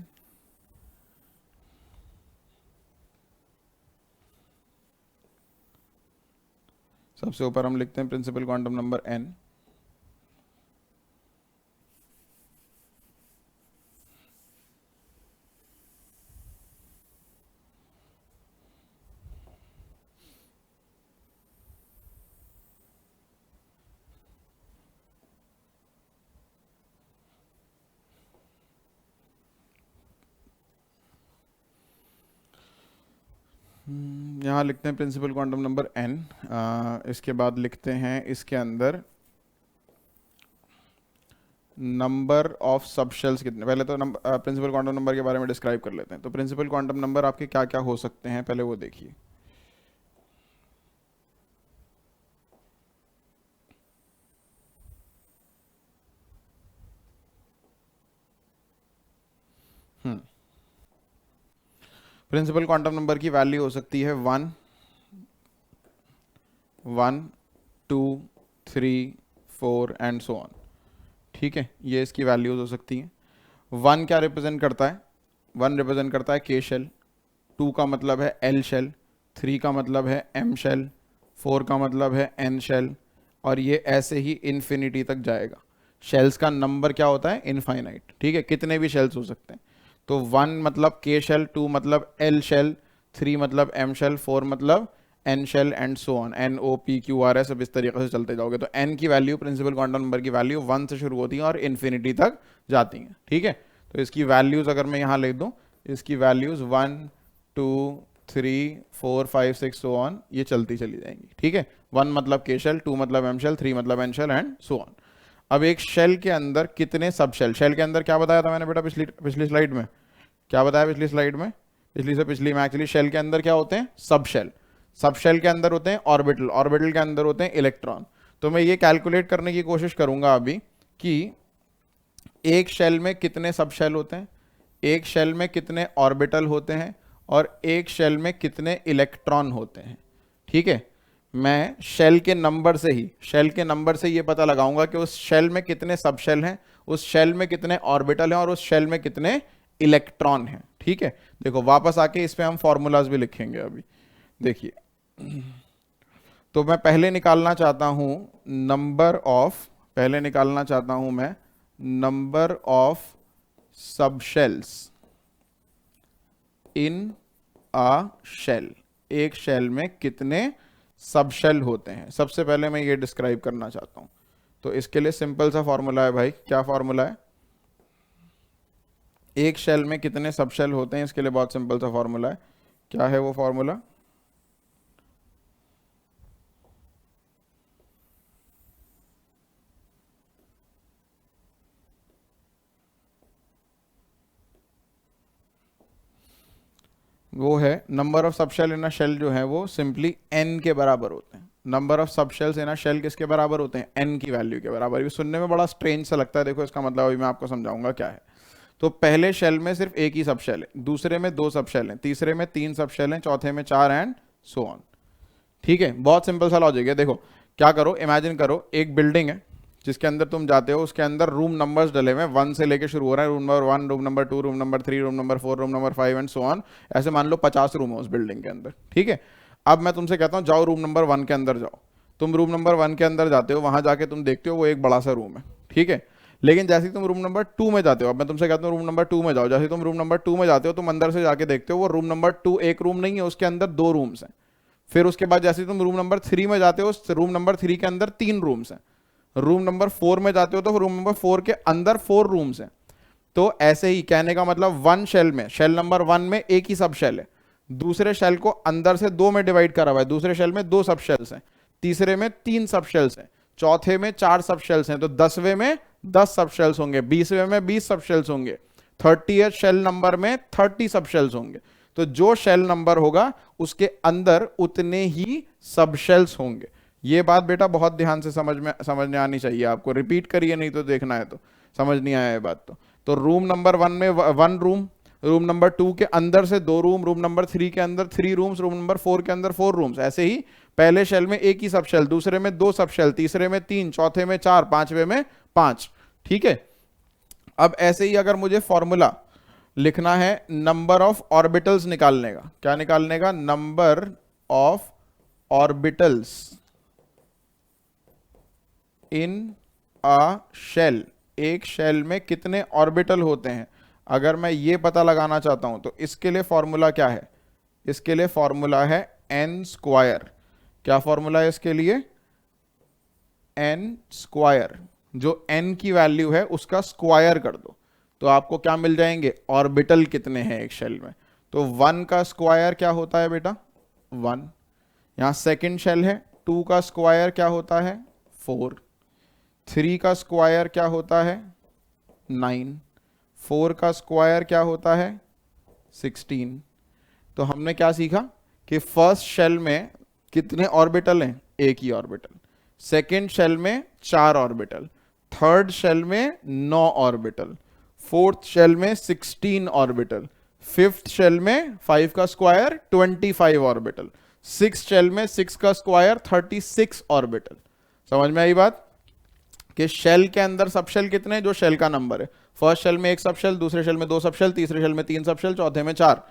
सबसे ऊपर हम लिखते हैं प्रिंसिपल क्वांटम नंबर n। यहाँ लिखते हैं प्रिंसिपल क्वांटम नंबर n। इसके बाद लिखते हैं इसके अंदर नंबर ऑफ सबशेल्स कितने। पहले तो प्रिंसिपल क्वांटम नंबर के बारे में डिस्क्राइब कर लेते हैं। तो प्रिंसिपल क्वांटम नंबर आपके क्या क्या हो सकते हैं पहले वो देखिए। प्रिंसिपल क्वांटम नंबर की वैल्यू हो सकती है 1, 1, 2, 3, 4 एंड सो ऑन। ठीक है, ये इसकी वैल्यूज हो सकती हैं। 1 क्या रिप्रेजेंट करता है? 1 रिप्रेजेंट करता है के शेल, 2 का मतलब है एल शेल, 3 का मतलब है एम शेल, 4 का मतलब है एन शेल, और ये ऐसे ही इन्फिनिटी तक जाएगा। शेल्स का नंबर क्या होता है? इनफाइनाइट। ठीक है, कितने भी शेल्स हो सकते हैं। तो 1 मतलब के शेल, 2 मतलब एल शेल, 3 मतलब एम शेल, 4 मतलब N shell and so on, N O P Q R S, अब इस तरीके से चलते जाओगे। तो एन की वैल्यू, प्रिंसिपल क्वांटम नंबर की वैल्यू 1 से शुरू होती है और इन्फिनिटी तक जाती हैं। ठीक है, तो इसकी वैल्यूज अगर मैं यहाँ लिख दूँ, इसकी वैल्यूज 1, 2, 3, 4, 5, 6 सो ऑन, ये चलती चली जाएंगी। ठीक है, 1 मतलब के शेल, 2 मतलब एम शेल, 3 मतलब N shell and so on. अब एक शेल के अंदर कितने सब शेल, शेल के अंदर क्या बताया था मैंने बेटा पिछली स्लाइड में? क्या बताया पिछली स्लाइड में? पिछली में एक्चुअली शेल के अंदर क्या होते हैं? सब शेल। सब शेल के अंदर होते हैं ऑर्बिटल, ऑर्बिटल के अंदर होते हैं इलेक्ट्रॉन। तो मैं ये कैलकुलेट करने की कोशिश करूंगा अभी कि एक शेल में कितने सब शेल होते हैं, एक शेल में कितने ऑर्बिटल होते हैं, और एक शेल में कितने इलेक्ट्रॉन होते हैं। ठीक है, मैं शेल के नंबर से ये पता लगाऊंगा कि उस शेल में कितने सब शेल हैं, उस शेल में कितने ऑर्बिटल हैं, और उस शेल में कितने इलेक्ट्रॉन हैं। ठीक है, देखो वापस आके इस पे हम फॉर्मूलाज भी लिखेंगे अभी। देखिए, तो मैं पहले निकालना चाहता हूं number of subshells in a shell. एक शेल में कितने सबशेल होते हैं, सबसे पहले मैं ये डिस्क्राइब करना चाहता हूं। तो इसके लिए सिंपल सा फॉर्मूला है भाई। क्या फॉर्मूला है? एक शेल में कितने सबशेल होते हैं, इसके लिए बहुत सिंपल सा फॉर्मूला है। क्या है वो फॉर्मूला? वो है number of subshell in a shell, जो है वो सिंपली n के बराबर होते हैं। Number of subshells in a shell किसके बराबर होते हैं? n की वैल्यू के बराबर। ये सुनने में बड़ा स्ट्रेंज सा लगता है, देखो इसका मतलब अभी मैं आपको समझाऊंगा क्या है। तो पहले शेल में सिर्फ एक ही सबशेल है, दूसरे में 2 सबशेल हैं, तीसरे में 3 सबशेल हैं, चौथे में 4 एंड सो ऑन। ठीक है, बहुत सिंपल सा लॉजिक है। देखो क्या करो, इमेजिन करो एक बिल्डिंग है जिसके अंदर तुम जाते हो, उसके अंदर रूम नंबर्स डले हुए हैं, 1 से लेके शुरू हो रहा है, room number 1, room number 2, room number 3, room number 4, room number 5 and so on. ऐसे मान लो 50 रूम है उस बिल्डिंग के अंदर। ठीक है, अब मैं तुमसे कहता हूँ जाओ रूम नंबर 1 के अंदर जाओ। तुम रूम नंबर 1 के अंदर जाते हो, वहां जाके तुम देखते हो वो एक बड़ा सा रूम है। ठीक है, लेकिन जैसे ही तुम रूम नंबर 2 में जाते हो, अब मैं तुमसे कहता हूँ रूम नंबर 2 में जाओ, जैसे तुम रूम नंबर 2 में जाते हो, तुम अंदर से जाके देखते हो वो रूम नंबर 2 एक रूम नहीं है, उसके अंदर 2 रूम्स हैं। फिर उसके बाद जैसे तुम रूम नंबर 3 में जाते हो, रूम नंबर 3 के अंदर 3 रूम्स हैं। रूम नंबर 4 में जाते हो तो रूम नंबर 4 के अंदर 4 रूम्स हैं। तो ऐसे ही कहने का मतलब, वन शेल में, शेल नंबर 1 में एक ही सब शेल है, दूसरे शेल को अंदर से 2 में डिवाइड करा हुआ है, दूसरे शेल में 2 सब शेल्स हैं, तीसरे में 3 सब शेल्स हैं, चौथे में 4 सब शेल्स हैं, तो 10वें में 10 सब शेल्स होंगे, 20वें में 20 सब शेल्स होंगे, 30th शेल नंबर में 30 सब शेल्स होंगे। तो जो शेल नंबर होगा उसके अंदर उतने ही सब शेल्स होंगे। ये बात बेटा बहुत ध्यान से समझने आनी चाहिए आपको। रिपीट करिए, नहीं तो देखना है तो समझ नहीं आया ये बात। तो तो रूम नंबर 1 में 1 रूम, रूम नंबर 2 के अंदर से 2 रूम, रूम नंबर 3 के अंदर 3 रूम्स, रूम नंबर 4 के अंदर 4 रूम्स। ऐसे ही पहले शेल में एक ही सब शेल, दूसरे में 2 सब शेल, तीसरे में 3, चौथे में 4, पांचवे में 5। ठीक है। अब ऐसे ही अगर मुझे फॉर्मूला लिखना है नंबर ऑफ ऑर्बिटल्स निकालने का, क्या निकालने का? Number of orbitals in a shell, एक शेल में कितने ऑर्बिटल होते हैं, अगर मैं ये पता लगाना चाहता हूं तो इसके लिए फॉर्मूला क्या है? इसके लिए फॉर्मूला है एन स्क्वायर। क्या फॉर्मूला है इसके लिए? N square. जो एन की वैल्यू है उसका स्क्वायर कर दो तो आपको क्या मिल जाएंगे? ऑर्बिटल कितने हैं एक शेल में। तो 1 का स्क्वायर क्या होता है बेटा? 1। यहां सेकंड शेल है, 2 का स्क्वायर क्या होता है? 4। 3 का स्क्वायर क्या होता है? 9। 4 का स्क्वायर क्या होता है? 16। तो हमने क्या सीखा कि फर्स्ट शेल में कितने ऑर्बिटल हैं? एक ही ऑर्बिटल। सेकेंड शेल में 4 ऑर्बिटल, थर्ड शेल में 9 ऑर्बिटल, फोर्थ शेल में 16 ऑर्बिटल, फिफ्थ शेल में 5 का स्क्वायर 25 ऑर्बिटल, सिक्स शेल में 6 का स्क्वायर 36 ऑर्बिटल। समझ में आई बात? कि शेल के अंदर सब शेल कितने हैं? जो शेल का नंबर है। फर्स्ट शेल में एक सब शेल, दूसरे शेल में 2 सब शेल, तीसरे शेल में 3 सब शेल, चौथे में 4।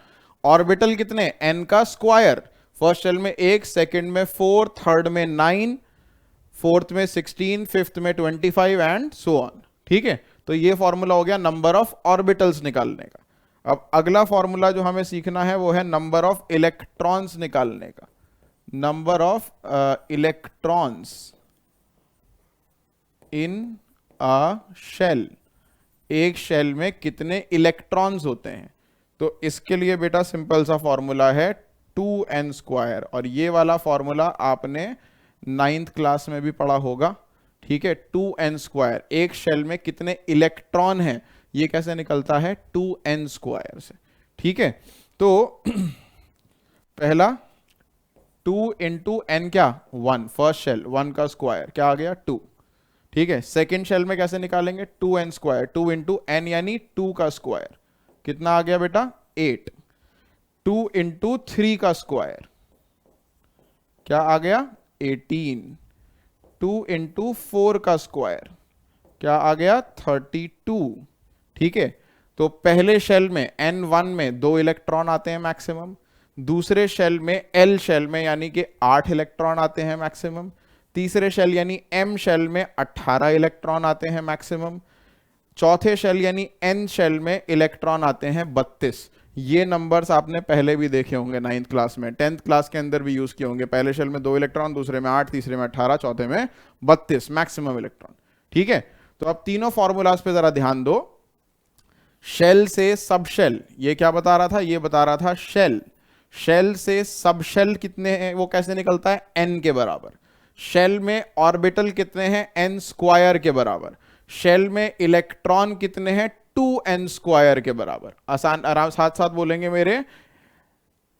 ऑर्बिटल कितने? एन का स्क्वायर। फर्स्ट शेल में 1, सेकंड में 4, थर्ड में 9, फोर्थ में 16, फिफ्थ में 25 एंड सो ऑन। ठीक है। तो ये फॉर्मूला हो गया नंबर ऑफ ऑर्बिटल्स निकालने का। अब अगला फॉर्मूला जो हमें सीखना है वो है नंबर ऑफ इलेक्ट्रॉन्स निकालने का। Number of electrons in a shell, एक शेल में कितने इलेक्ट्रॉन्स होते हैं। तो इसके लिए बेटा सिंपल सा फॉर्मूला है 2n स्क्वायर, और ये वाला फॉर्मूला आपने 9th क्लास में भी पढ़ा होगा। ठीक है। 2n स्क्वायर, एक शेल में कितने इलेक्ट्रॉन हैं ये कैसे निकलता है? 2n स्क्वायर से। ठीक है। तो पहला 2 इंटू एन क्या? 1। फर्स्ट शेल 1 का स्क्वायर क्या आ गया? 2। ठीक है। सेकेंड शेल में कैसे निकालेंगे? 2n स्क्वायर, 2 इंटू एन यानी 2 का स्क्वायर कितना आ गया बेटा? 8। 2 इंटू 3 का स्क्वायर क्या आ गया? 18। 2 इंटू 4 का स्क्वायर क्या आ गया? 32। ठीक है। तो पहले शेल में n1 में 2 इलेक्ट्रॉन आते हैं मैक्सिमम, दूसरे शेल में L शेल में यानी कि 8 इलेक्ट्रॉन आते हैं मैक्सिमम, तीसरे शेल यानी M शेल में 18 इलेक्ट्रॉन आते हैं मैक्सिमम, चौथे शेल यानी N शेल में इलेक्ट्रॉन आते हैं 32। ये नंबर्स आपने पहले भी देखे होंगे 9th क्लास में, 10th क्लास के अंदर भी यूज किए होंगे। पहले शेल में 2 इलेक्ट्रॉन, दूसरे में 8, तीसरे में 18, चौथे में 32 मैक्सिमम इलेक्ट्रॉन। ठीक है। तो अब तीनों फॉर्मूलाज पे जरा ध्यान दो। शेल से सब शेल, ये क्या बता रहा था? ये बता रहा था शेल। शेल से सब शेल कितने हैं वो कैसे निकलता है? n के बराबर। शेल में ऑर्बिटल कितने हैं? n स्क्वायर के बराबर। शेल में इलेक्ट्रॉन कितने हैं? 2n स्क्वायर के बराबर। आसान, आराम साथ साथ बोलेंगे मेरे,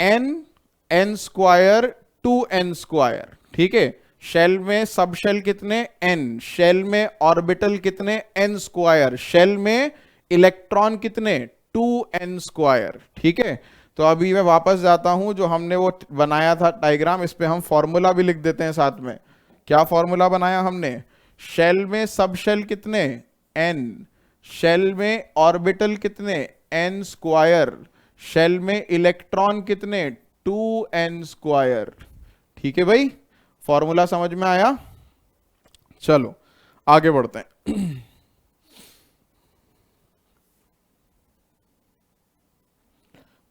n स्क्वायर 2n स्क्वायर। ठीक है। शेल में सब शेल कितने? n। शेल में ऑर्बिटल कितने? n square. शेल में इलेक्ट्रॉन कितने? 2n square. ठीक है। तो अभी मैं वापस जाता हूं, जो हमने वो बनाया था डायग्राम, इस पे हम फॉर्मूला भी लिख देते हैं साथ में। क्या फॉर्मूला बनाया हमने? शेल में सब शेल कितने? n। शेल में ऑर्बिटल कितने? n square. शेल में इलेक्ट्रॉन कितने? 2n square. ठीक है भाई, फॉर्मूला समझ में आया? चलो आगे बढ़ते हैं।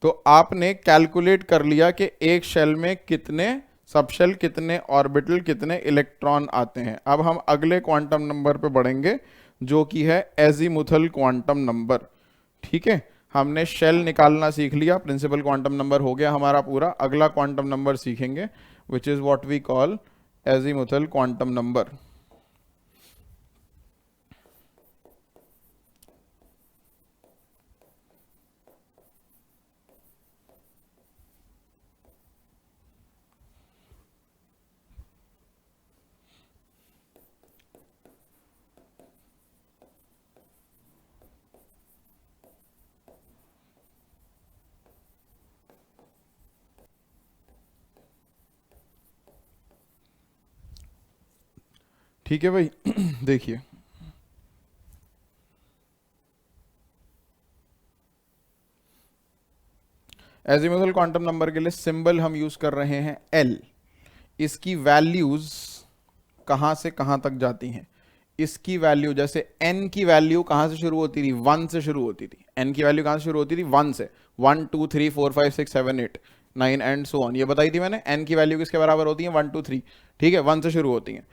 तो आपने कैलकुलेट कर लिया कि एक शेल में कितने सब शेल, कितने ऑर्बिटल, कितने इलेक्ट्रॉन आते हैं। अब हम अगले क्वांटम नंबर पे बढ़ेंगे जो कि है एजीमुथल क्वांटम नंबर। ठीक है। हमने शेल निकालना सीख लिया, प्रिंसिपल क्वांटम नंबर हो गया हमारा पूरा। अगला क्वांटम नंबर सीखेंगे which is what we call azimuthal quantum number. ठीक है भाई। देखिए एजीमुथल क्वांटम नंबर के लिए सिंबल हम यूज कर रहे हैं एल। इसकी वैल्यूज कहां से कहां तक जाती हैं? इसकी वैल्यू जैसे n की वैल्यू कहां से शुरू होती थी? 1 से शुरू होती थी। n की वैल्यू कहां से शुरू होती थी? 1 से। 1 2 3 4 5 6 7 8 9 एंड सो ऑन, ये बताई थी मैंने। n की वैल्यू किसके बराबर होती है? 1 2 3। ठीक है, 1 से शुरू होती है।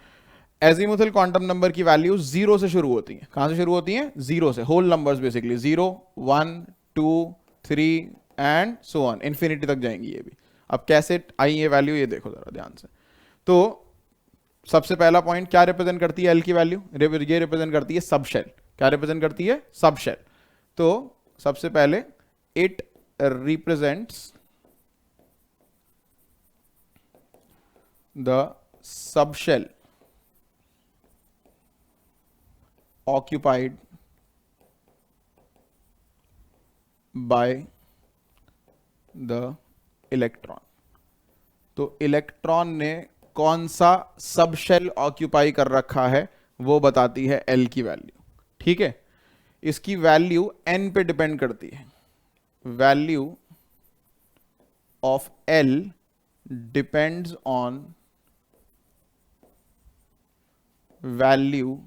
एजीमुथल क्वांटम नंबर की वैल्यू 0 से शुरू होती है। कहां से शुरू होती है? 0 से। Whole numbers basically 0 1 2 3 and so on, infinity तक जाएंगी ये भी। अब कैसे आई ये वैल्यू, ये देखो जरा ध्यान से। तो सबसे पहला पॉइंट क्या रिप्रेजेंट करती है एल की वैल्यू? ये रिप्रेजेंट करती है सब शेल। क्या रिप्रेजेंट करती है? सब शेल। तो सबसे पहले it represents the sub shell occupied by the electron। तो इलेक्ट्रॉन ने कौन सा सब शेल ऑक्यूपाई कर रखा है वो बताती है एल की वैल्यू। ठीक है, इसकी वैल्यू एन पे डिपेंड करती है। Value of L depends on value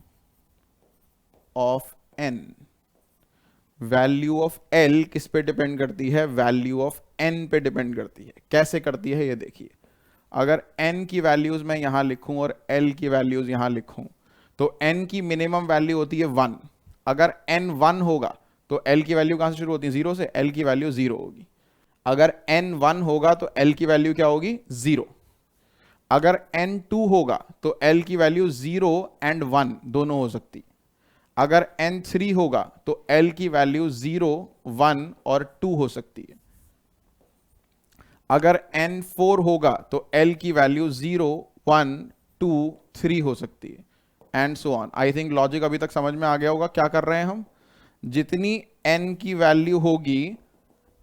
of N. Value of L किस पे डिपेंड करती है? वैल्यू ऑफ एन पे डिपेंड करती है। कैसे करती है ये देखिए। अगर एन की वैल्यूज मैं यहां लिखूं और एल की वैल्यूज यहां लिखूं, तो एन की मिनिमम वैल्यू होती है 1। अगर एन 1 होगा तो एल की वैल्यू कहां से शुरू होती है? 0 से। एल की वैल्यू 0 होगी। अगर एन 1 होगा तो एल की वैल्यू क्या होगी? 0। अगर एन 2 होगा तो एल की वैल्यू 0 एंड 1 दोनों हो सकती। अगर n3 होगा तो l की वैल्यू 0 1 और 2 हो सकती है। अगर n4 होगा तो l की वैल्यू 0 1 2 3 हो सकती है and so on. I think logic अभी तक समझ में आ गया होगा। क्या कर रहे हैं हम? जितनी n की वैल्यू होगी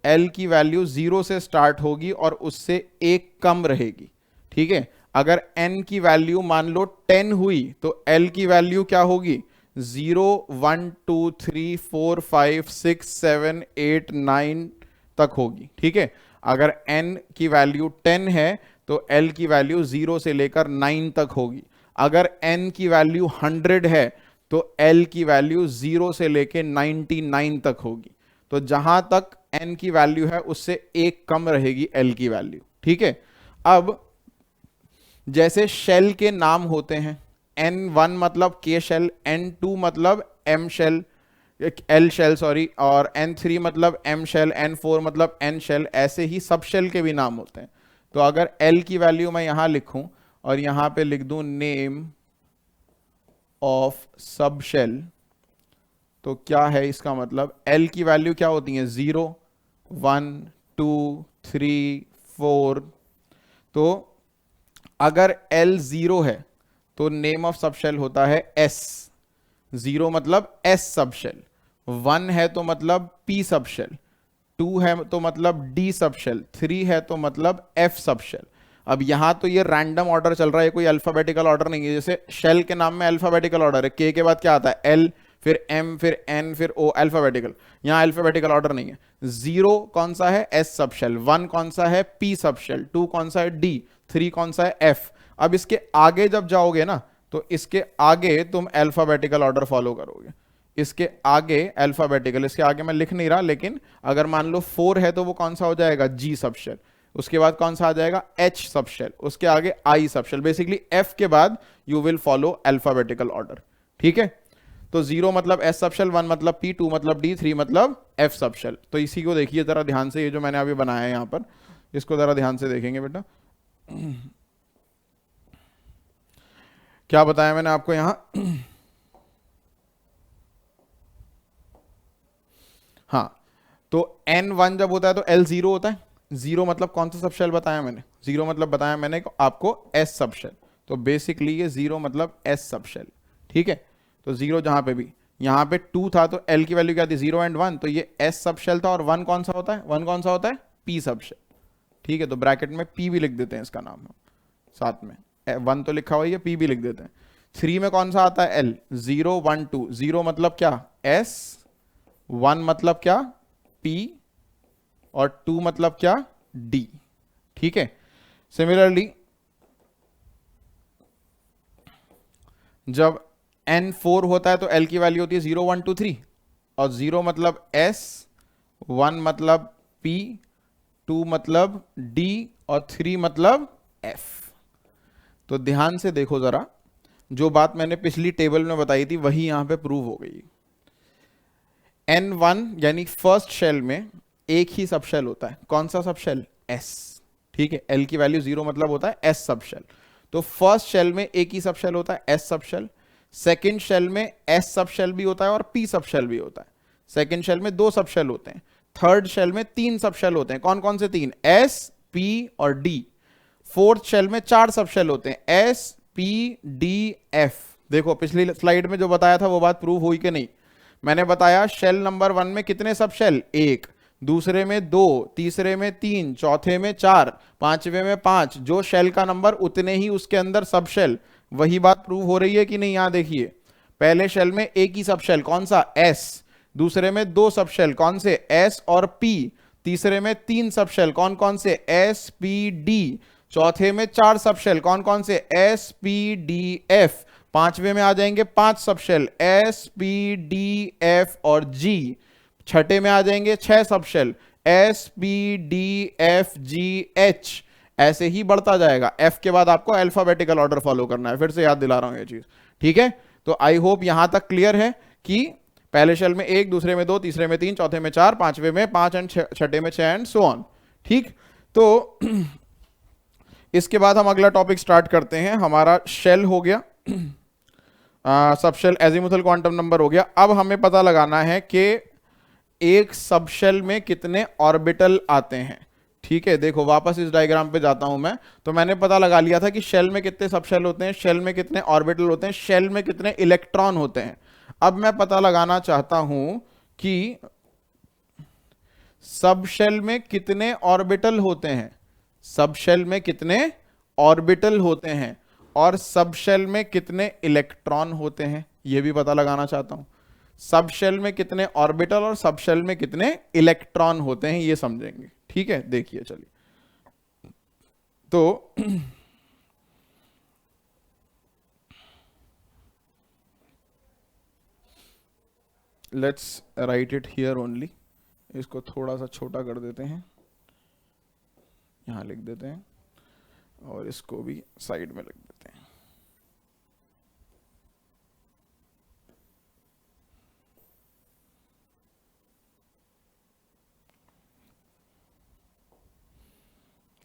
l की वैल्यू 0 से स्टार्ट होगी और उससे एक कम रहेगी। ठीक है, अगर n की वैल्यू मान लो 10 हुई तो l की वैल्यू क्या होगी? 0 1 2 3 4 5 6 7 8 9 तक होगी। ठीक है, अगर n की वैल्यू 10 है तो l की वैल्यू 0 से लेकर 9 तक होगी। अगर n की वैल्यू 100 है तो l की वैल्यू 0 से लेकर 99 तक होगी। तो जहां तक n की वैल्यू है उससे एक कम रहेगी l की वैल्यू। ठीक है, अब जैसे शेल के नाम होते हैं, N1 मतलब K शेल, N2 मतलब M shell, L shell sorry, और N3 मतलब M शेल, N4 मतलब N शेल, ऐसे ही सब शेल के भी नाम होते हैं। तो अगर L की वैल्यू मैं यहां लिखूं और यहां पे लिख दूं नेम ऑफ सब शेल, तो क्या है इसका मतलब? L की वैल्यू क्या होती है? 0 1 2 3 4। तो अगर L 0 है तो नेम ऑफ सब शेल होता है S। 0 मतलब S सब शेल, 1 है तो मतलब P सब शेल, 2 है तो मतलब D सब शेल, 3 है तो मतलब F सब शेल। अब यहां तो ये रैंडम ऑर्डर चल रहा है, कोई अल्फाबेटिकल ऑर्डर नहीं है। जैसे शेल के नाम में अल्फाबेटिकल ऑर्डर है, K के बाद क्या आता है? L, फिर M, फिर N, फिर O, अल्फाबेटिकल। यहां अल्फाबेटिकल ऑर्डर नहीं है। 0 कौन सा है? S सब शेल, 1 कौन सा है? P सब शेल, 2 कौन सा है? D, 3 कौन सा है? F। अब इसके आगे जब जाओगे ना तो इसके आगे तुम अल्फाबेटिकल ऑर्डर फॉलो करोगे। इसके आगे अल्फाबेटिकल, इसके आगे मैं लिख नहीं रहा, लेकिन अगर मान लो 4 है तो वो कौन सा हो जाएगा? G सब शेल। उसके बाद कौन सा आ जाएगा? H सब शेल। उसके आगे I सब शेल। बेसिकली F के बाद you will follow alphabetical order. ठीक है, तो 0 मतलब S सब शेल, 1 मतलब P, 2 मतलब D, 3 मतलब F सब शेल। तो इसी को देखिए जरा ध्यान से, ये जो मैंने अभी बनाया है यहां पर, इसको जरा ध्यान से देखेंगे बेटा। क्या बताया मैंने आपको यहां? हाँ, तो N1 जब होता है तो L 0 होता है। 0 मतलब कौन सा सब शेल बताया मैंने? 0 मतलब बताया मैंने आपको S सब शेल। तो बेसिकली ये 0 मतलब S सब शेल। ठीक है, तो 0 जहां पे भी, यहां पे 2 था तो L की वैल्यू क्या थी? 0 एंड 1, तो ये S सब शेल था। और 1 कौन सा होता है? 1 कौन सा होता है? P सब शेल। ठीक है, तो ब्रैकेट में P भी लिख देते हैं इसका नाम हम साथ में। 1 तो लिखा हुआ है, P भी लिख देते हैं। 3 में कौन सा आता है? L। 0 1 2, 0 मतलब क्या? S, 1 मतलब क्या? P, और 2 मतलब क्या? D। ठीक है। सिमिलरली जब n 4 होता है तो L की वैल्यू होती है 0 1 2 3, और 0 मतलब S, 1 मतलब P, 2 मतलब D, और 3 मतलब F। तो ध्यान से देखो जरा, जो बात मैंने पिछली टेबल में बताई थी वही यहां पे प्रूव हो गई। N1 यानी फर्स्ट शेल में एक ही सब शेल होता है। कौन सा सब शेल? S। ठीक है, L की वैल्यू 0 मतलब होता है S सब शेल। तो फर्स्ट शेल में एक ही सब शेल होता है, S sub shell. Second shell में S सब शेल भी होता है और P सब शेल भी होता है। सेकेंड शेल में 2 सब शेल होते हैं। थर्ड शेल में 3 सब शेल होते हैं। कौन कौन से 3? S, P और D। फोर्थ शेल में 4 सब शेल होते हैं, S, P, D, F। देखो पिछली स्लाइड में जो बताया था वो बात प्रूव हुई कि नहीं? मैंने बताया शेल नंबर 1 में कितने सब शेल? 1, दूसरे में 2, तीसरे में 3, चौथे में 4, पांचवे में 5। जो शेल का नंबर उतने ही उसके अंदर सब शेल। वही बात प्रूव हो रही है कि नहीं? यहां देखिए, पहले शेल में एक ही सब शेल, कौन सा? S। दूसरे में 2 सब शेल, कौन से? S और P। तीसरे में 3 सब शेल, कौन कौन से? S, P, D। चौथे में 4 सब शेल, कौन कौन से? S, P, D, F। पांचवे में आ जाएंगे 5 sub shell, S, P, D, F और G। छठे में आ जाएंगे 6 sub shell, S, P, D, F, G, H। ऐसे ही बढ़ता जाएगा। F के बाद आपको अल्फाबेटिकल ऑर्डर फॉलो करना है। फिर से याद दिला रहा हूं ये चीज, ठीक है? तो आई होप यहां तक क्लियर है कि पहले शेल में 1, दूसरे में 2, तीसरे में 3, चौथे में 4, पांचवे में 5 एंड छठे में 6 एंड सो ऑन। ठीक, तो इसके बाद हम अगला टॉपिक स्टार्ट करते हैं। हमारा शेल हो गया, सब शेल एजीमुथल क्वांटम नंबर हो गया। अब हमें पता लगाना है कि एक सब शेल में कितने ऑर्बिटल आते हैं। ठीक है, देखो वापस इस डायग्राम पे जाता हूं मैं। तो मैंने पता लगा लिया था कि शेल में कितने सब शेल होते हैं, शेल में कितने ऑर्बिटल होते हैं, शेल में कितने इलेक्ट्रॉन होते हैं। अब मैं पता लगाना चाहता हूं कि सब शेल में कितने ऑर्बिटल होते हैं, सब शेल में कितने ऑर्बिटल होते हैं, और सब शेल में कितने इलेक्ट्रॉन होते हैं, यह भी पता लगाना चाहता हूं। सब शेल में कितने ऑर्बिटल और सब शेल में कितने इलेक्ट्रॉन होते हैं, ये समझेंगे। ठीक है, देखिए चलिए। तो let's write it here only. इसको थोड़ा सा छोटा कर देते हैं, यहां लिख देते हैं, और इसको भी साइड में लिख देते हैं।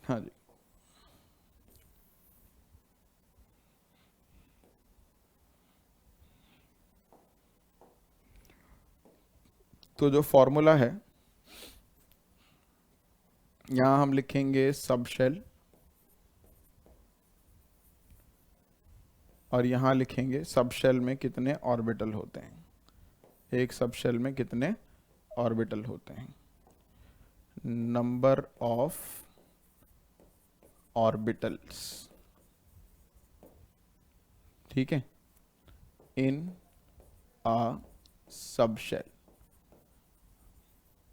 हाँ जी, तो जो फॉर्मूला है यहां हम लिखेंगे सब शेल, और यहां लिखेंगे सब शेल में कितने ऑर्बिटल होते हैं, एक सब शेल में कितने ऑर्बिटल होते हैं, नंबर ऑफ ऑर्बिटल्स। ठीक है, इन अ सब शेल,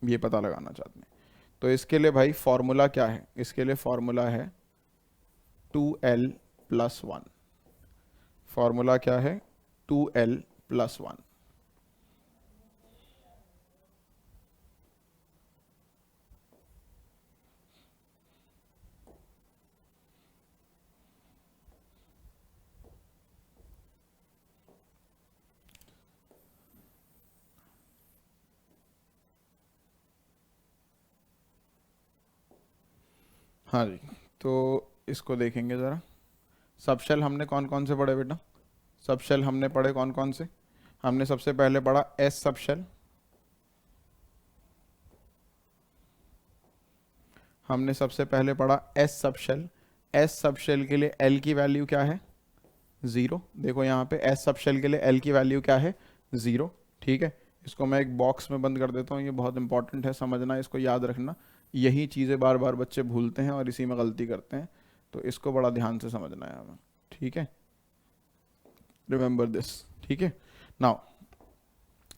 ये पता लगाना चाहते हैं। तो इसके लिए भाई फॉर्मूला क्या है? इसके लिए फॉर्मूला है 2l+1। फॉर्मूला क्या है? 2l+1। हाँ जी, तो इसको देखेंगे ज़रा। सब शेल हमने कौन कौन से पढ़े बेटा? सब शेल हमने पढ़े कौन कौन से? हमने सबसे पहले पढ़ा एस सब शेल, हमने सबसे पहले पढ़ा एस सब शेल। एस सब शेल के लिए एल की वैल्यू क्या है? 0। देखो यहाँ पे एस सब शेल के लिए एल की वैल्यू क्या है? 0। ठीक है, इसको मैं एक बॉक्स में बंद कर देता हूँ। ये बहुत इंपॉर्टेंट है, समझना, इसको याद रखना। यही चीज़ें बार बार बच्चे भूलते हैं और इसी में गलती करते हैं, तो इसको बड़ा ध्यान से समझना है हमें। ठीक है, रिमेंबर दिस, ठीक है। नाउ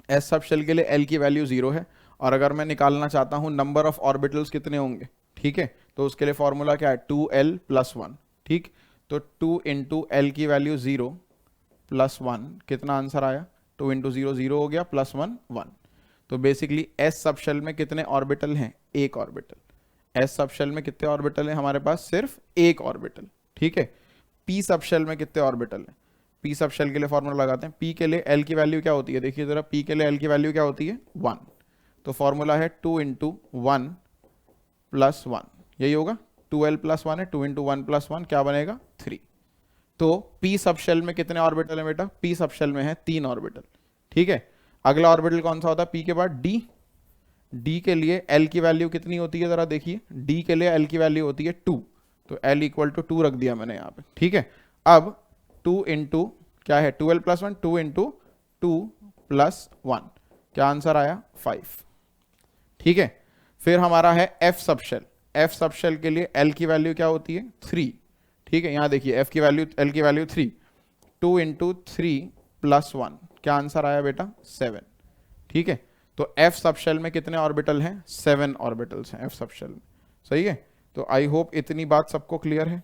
एस सब शेल के लिए एल की वैल्यू 0 है, और अगर मैं निकालना चाहता हूं नंबर ऑफ ऑर्बिटल्स कितने होंगे, ठीक है, तो उसके लिए फॉर्मूला क्या है, 2l प्लस 1, ठीक। तो 2 इंटू एल की वैल्यू 0 प्लस 1, कितना आंसर आया, 2 इंटू 0 0 हो गया, प्लस 1 1। तो बेसिकली एस सब शेल में कितने ऑर्बिटल हैं, एक ऑर्बिटल। एस सब शेल में कितने ऑर्बिटल हैं, हमारे पास सिर्फ एक ऑर्बिटल, ठीक है। पी सब शेल में कितने ऑर्बिटल हैं, पी सब शेल के लिए फॉर्मूला लगाते हैं। पी के लिए एल की वैल्यू क्या होती है, देखिए जरा, पी के लिए एल की वैल्यू क्या होती है, 1। तो फॉर्मूला है 2 इंटू 1 प्लस 1, यही होगा, 2l प्लस 1 है, 2 इंटू 1 प्लस 1 क्या बनेगा, 3। तो पी सब शेल में कितने ऑर्बिटल है बेटा, पी सब शेल में है 3 ऑर्बिटल, ठीक है। अगला ऑर्बिटल कौन सा होता है पी के बाद, डी। डी के लिए एल की वैल्यू कितनी होती है, जरा देखिए, डी के लिए एल की वैल्यू होती है 2, तो एल इक्वल टू 2 रख दिया मैंने यहाँ पे, ठीक है। अब 2 इंटू क्या है, 2l प्लस 1, 2 इंटू 2 प्लस 1, क्या आंसर आया, 5, ठीक है। फिर हमारा है F sub shell. F sub shell के लिए एल की वैल्यू क्या होती है, 3, ठीक है। यहां देखिए एफ की वैल्यू, एल की वैल्यू 3, 2 इंटू 3 प्लस 1, क्या आंसर आया बेटा, 7, ठीक है। तो एफ सब शेल में कितने ऑर्बिटल हैं, 7 ऑर्बिटल्स हैं एफ सब शेल में, सही है। तो आई होप इतनी बात सबको क्लियर है।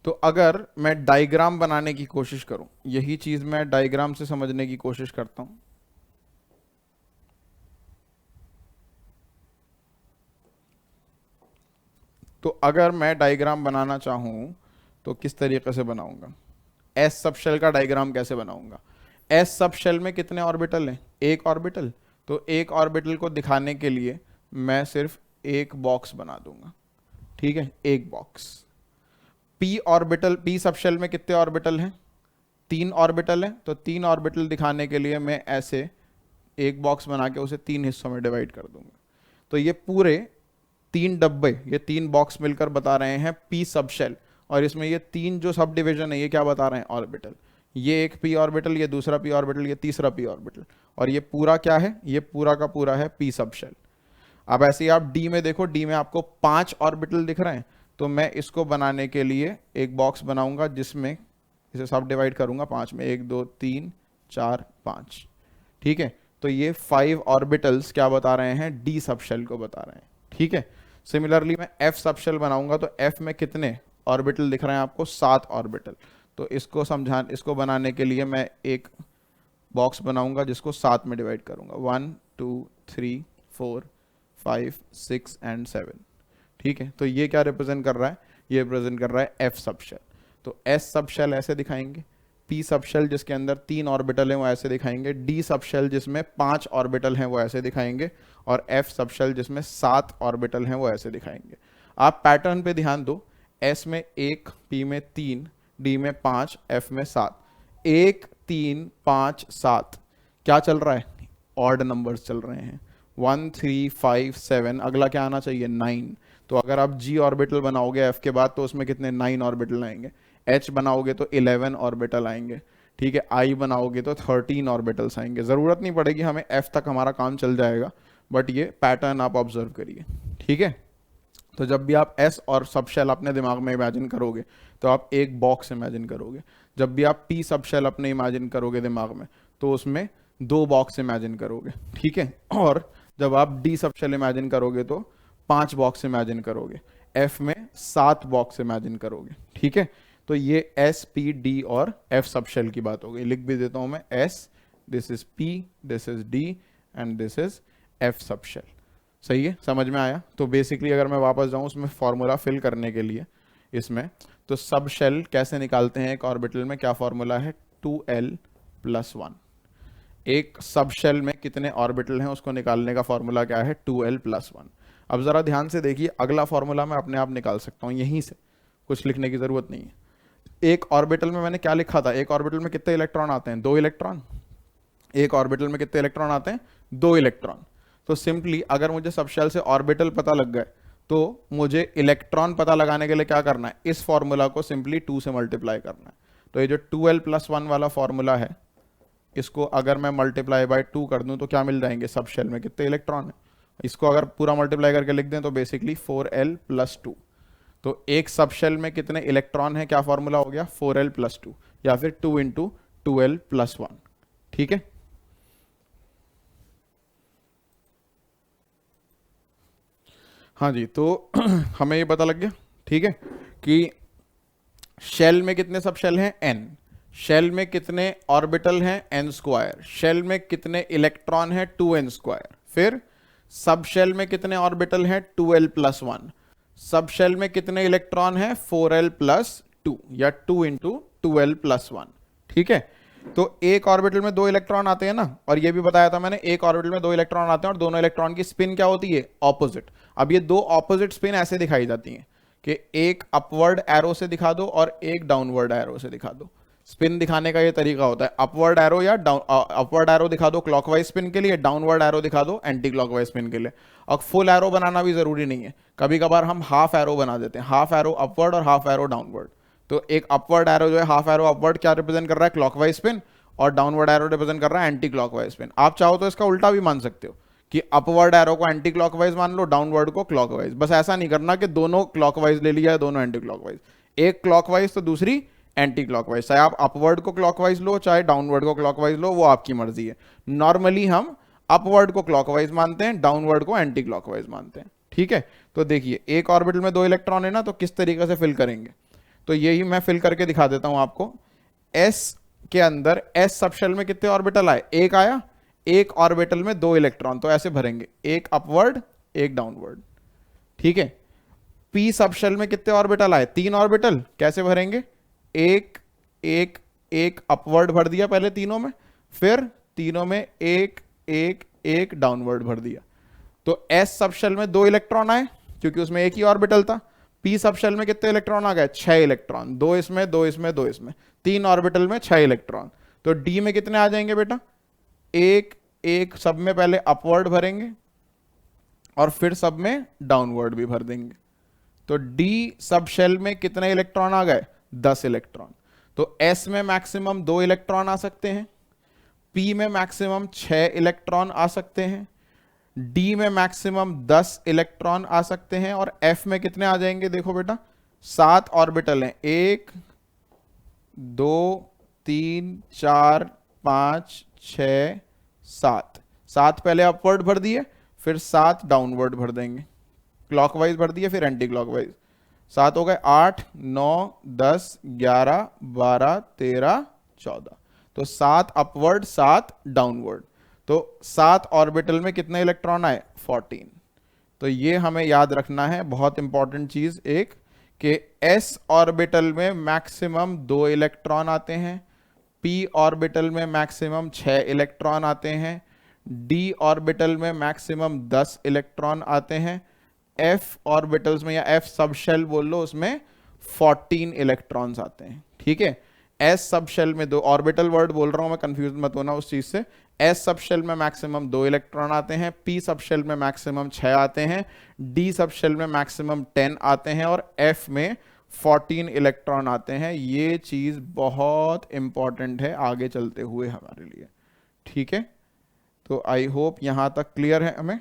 तो अगर मैं डायग्राम बनाने की कोशिश करूं, यही चीज मैं डायग्राम से समझने की कोशिश करता हूं। तो अगर मैं डायग्राम बनाना चाहूं तो किस तरीके से बनाऊंगा, एस सब शेल का डायग्राम कैसे बनाऊंगा। एस सब शेल में कितने ऑर्बिटल हैं, एक ऑर्बिटल। तो एक ऑर्बिटल को दिखाने के लिए मैं सिर्फ एक बॉक्स बना दूंगा, ठीक है, एक box. P orbital, P sub shell में कितने ऑर्बिटल हैं, 3 ऑर्बिटल हैं। तो 3 ऑर्बिटल दिखाने के लिए मैं ऐसे एक बॉक्स बना के उसे 3 हिस्सों में डिवाइड कर दूंगा। तो ये पूरे 3 डब्बे, ये 3 बॉक्स मिलकर बता रहे हैं पी सब शेल, और इसमें ये 3 जो सब डिविजन है ये क्या बता रहे हैं, ऑर्बिटल। ये एक पी ऑर्बिटल, ये दूसरा पी ऑर्बिटल, ये तीसरा पी ऑर्बिटल, और ये पूरा क्या है, ये पूरा का पूरा है पी सब शेल। अब ऐसे ही आप डी में देखो, डी में आपको 5 ऑर्बिटल दिख रहे हैं। तो मैं इसको बनाने के लिए एक बॉक्स बनाऊंगा जिसमें इसे सब डिवाइड करूंगा 5 में, 1 2 3 4 5, ठीक है। तो ये 5 ऑर्बिटल्स क्या बता रहे हैं, डी सब शेल को बता रहे हैं, ठीक है। सिमिलरली मैं एफ सब शेल बनाऊंगा, तो एफ में कितने ऑर्बिटल दिख रहे हैं आपको, 7 ऑर्बिटल। तो इसको बनाने के लिए मैं एक बॉक्स बनाऊंगा जिसको 7 में डिवाइड करूंगा, 1 2 3 4 5 6 एंड 7, ठीक है। तो ये क्या रिप्रेजेंट कर रहा है, ये रिप्रेजेंट कर रहा है एफ सब शेल। तो एस सब शेल ऐसे दिखाएंगे, पी सब शेल जिसके अंदर 3 ऑर्बिटल हैं वो ऐसे दिखाएंगे, डी सब शेल जिसमें 5 ऑर्बिटल हैं वो ऐसे दिखाएंगे, और एफ सब शेल जिसमें 7 ऑर्बिटल हैं वो ऐसे दिखाएंगे। आप पैटर्न पे ध्यान दो, एस में 1, पी में 3, डी में 5, एफ में 7, 1 3 5 7, क्या चल रहा है, ऑड नंबर्स चल रहे हैं, 1 3 5 7, अगला क्या आना चाहिए, 9। तो अगर आप जी ऑर्बिटल बनाओगे एफ के बाद तो उसमें कितने, 9 ऑर्बिटल आएंगे। एच बनाओगे तो 11 ऑर्बिटल आएंगे, ठीक है। आई बनाओगे तो 13 ऑर्बिटल्स आएंगे। ज़रूरत नहीं पड़ेगी हमें, एफ तक हमारा काम चल जाएगा, बट ये पैटर्न आप ऑब्जर्व करिए, ठीक है। तो जब भी आप एस और सब शेल अपने दिमाग में इमेजिन करोगे तो आप एक बॉक्स इमेजिन करोगे। जब भी आप पी सब शेल अपने इमेजिन करोगे दिमाग में तो उसमें 2 बॉक्स इमेजिन करोगे, ठीक है। और जब आप डी सब शेल इमेजिन करोगे तो 5 बॉक्स इमेजिन करोगे, एफ में 7 बॉक्स इमेजिन करोगे, ठीक है। तो ये एस पी डी और एफ सब शेल की बात हो गई। लिख भी देता हूं मैं, S, this is P, this is D and this is F sub shell. सही है, समझ में आया। तो बेसिकली अगर मैं वापस जाऊं उसमें फॉर्मूला फिल करने के लिए इसमें, तो सब शेल कैसे निकालते हैं एक ऑर्बिटल में, क्या फॉर्मूला है, 2l प्लस 1। एक सब शेल में कितने ऑर्बिटल हैं उसको निकालने का फॉर्मूला क्या है, 2l प्लस 1। अब जरा ध्यान से देखिए, अगला फॉर्मूला मैं अपने आप निकाल सकता हूं यहीं से, कुछ लिखने की जरूरत नहीं है। एक ऑर्बिटल में मैंने क्या लिखा था, एक ऑर्बिटल में कितने इलेक्ट्रॉन आते हैं, 2 इलेक्ट्रॉन। एक ऑर्बिटल में कितने इलेक्ट्रॉन आते हैं, 2 इलेक्ट्रॉन। तो सिंपली अगर मुझे सब शेल से ऑर्बिटल पता लग गए तो मुझे इलेक्ट्रॉन पता लगाने के लिए क्या करना है, इस फॉर्मूला को सिंपली 2 से मल्टीप्लाई करना है। तो ये जो 2l प्लस 1 वाला फॉर्मूला है इसको अगर मैं मल्टीप्लाई बाय 2 कर दूं तो क्या मिल जाएंगे, सब शेल में कितने इलेक्ट्रॉन है। इसको अगर पूरा मल्टीप्लाई करके लिख दें तो बेसिकली 4l+2। तो एक सब शेल में कितने इलेक्ट्रॉन है, क्या फॉर्मूला हो गया, 4l+2 या फिर 2 × 2l+1। ठीक है, हाँ जी। तो हमें ये पता लग गया, ठीक है, कि शेल में कितने सब शेल हैं, n। शेल में कितने ऑर्बिटल हैं, n²। शेल में कितने इलेक्ट्रॉन हैं, 2n²। फिर सब शेल में कितने ऑर्बिटल हैं, 2l+1। सब शेल में कितने इलेक्ट्रॉन हैं, 4l+2 या 2 × 2l+1। ठीक है, तो एक ऑर्बिटल में 2 इलेक्ट्रॉन आते हैं ना, और ये भी बताया था मैंने, एक ऑर्बिटल में 2 इलेक्ट्रॉन आते हैं और दोनों इलेक्ट्रॉन की स्पिन क्या होती है, ऑपोजिट। अब ये दो ऑपोजिट स्पिन ऐसे दिखाई जाती हैं कि एक अपवर्ड एरो से दिखा दो और एक डाउनवर्ड एरो से दिखा दो। स्पिन दिखाने का ये तरीका होता है, अपवर्ड एरो या डाउन, अपवर्ड एरो दिखा दो क्लॉकवाइज स्पिन के लिए, डाउनवर्ड एरो दिखा दो एंटी क्लॉकवाइज स्पिन के लिए। और फुल एरो बनाना भी जरूरी नहीं है, कभी कभार हम हाफ एरो बना देते हैं, हाफ एरो अपवर्ड और हाफ एरो डाउनवर्ड। तो एक अपवर्ड एरो जो है, हाफ एरो अपवर्ड क्या रिप्रेजेंट कर रहा है, क्लॉकवाइज स्पिन, और डाउनवर्ड एरो रिप्रेजेंट कर रहा है एंटी क्लॉकवाइज स्पिन। आप चाहो तो इसका उल्टा भी मान सकते हो कि अपवर्ड एरो को एंटी क्लॉकवाइज मान लो, डाउनवर्ड को क्लॉकवाइज। बस ऐसा नहीं करना कि दोनों क्लॉकवाइज ले लिया है, दोनों एंटी क्लॉकवाइज। एक क्लॉकवाइज तो दूसरी एंटी क्लॉकवाइज, चाहे आप अपवर्ड को क्लॉकवाइज लो चाहे डाउनवर्ड को क्लॉकवाइज लो, वो आपकी मर्जी है। नॉर्मली हम अपवर्ड को क्लॉकवाइज मानते हैं, डाउनवर्ड को एंटी क्लॉकवाइज मानते हैं। ठीक है, तो देखिए एक ऑर्बिटल में 2 इलेक्ट्रॉन है ना, तो किस तरीके से फिल करेंगे, तो यही मैं फिल करके दिखा देता हूं आपको। एस के अंदर एस सबशेल में कितने ऑर्बिटल आए, एक आया, एक ऑर्बिटल में 2 इलेक्ट्रॉन, तो ऐसे भरेंगे, एक अपवर्ड एक डाउनवर्ड। ठीक है, पी सबशेल में कितने ऑर्बिटल आए, 3 ऑर्बिटल, कैसे भरेंगे, एक एक एक अपवर्ड भर दिया पहले तीनों में, फिर तीनों में एक एक एक डाउनवर्ड भर दिया। तो एस सबशेल में 2 इलेक्ट्रॉन आए क्योंकि उसमें एक ही ऑर्बिटल था। पी सबशेल में कितने इलेक्ट्रॉन आ गए, 6 इलेक्ट्रॉन, 2 इसमें 2 इसमें 2 इसमें, 3 ऑर्बिटल में 6 इलेक्ट्रॉन। तो डी में कितने आ जाएंगे बेटा, एक एक, सब में पहले अपवर्ड भरेंगे और फिर सब में डाउनवर्ड भी भर देंगे। तो डी सब शेल में कितने इलेक्ट्रॉन आ गए, 10 इलेक्ट्रॉन। तो एस में मैक्सिमम 2 इलेक्ट्रॉन आ सकते हैं, पी में मैक्सिमम 6 इलेक्ट्रॉन आ सकते हैं, डी में मैक्सिमम 10 इलेक्ट्रॉन आ सकते हैं, और एफ में कितने आ जाएंगे, देखो बेटा 7 ऑर्बिटल हैं, 1 2 3 4 5 6 7, 7 पहले अपवर्ड भर दिए, फिर 7 डाउनवर्ड भर देंगे, क्लॉकवाइज भर दिए फिर एंटी क्लॉकवाइज। 7 हो गए, 8 9 10 11 12 13 14, तो 7 अपवर्ड 7 डाउनवर्ड। तो 7 ऑर्बिटल में कितने इलेक्ट्रॉन आए, 14। तो ये हमें याद रखना है, बहुत इंपॉर्टेंट चीज एक, कि s ऑर्बिटल में मैक्सिमम 2 इलेक्ट्रॉन आते हैं, p ऑर्बिटल में मैक्सिमम 6 इलेक्ट्रॉन आते हैं, d ऑर्बिटल में मैक्सिमम 10 इलेक्ट्रॉन आते हैं, f ऑर्बिटल्स में या f सबशेल बोल लो, उसमें 14 इलेक्ट्रॉन्स आते हैं। ठीक है, s सबशेल में 2 ऑर्बिटल वर्ड बोल रहा हूं मैं, कंफ्यूज मत होना उस चीज से। s सबशेल में मैक्सिमम 2 इलेक्ट्रॉन आते हैं, p सबशेल में मैक्सिमम 6 आते हैं, d सबशेल में मैक्सिमम 10 आते हैं, और f में 14 इलेक्ट्रॉन आते हैं। ये चीज बहुत इंपॉर्टेंट है आगे चलते हुए हमारे लिए। ठीक है, तो आई होप यहां तक क्लियर है हमें।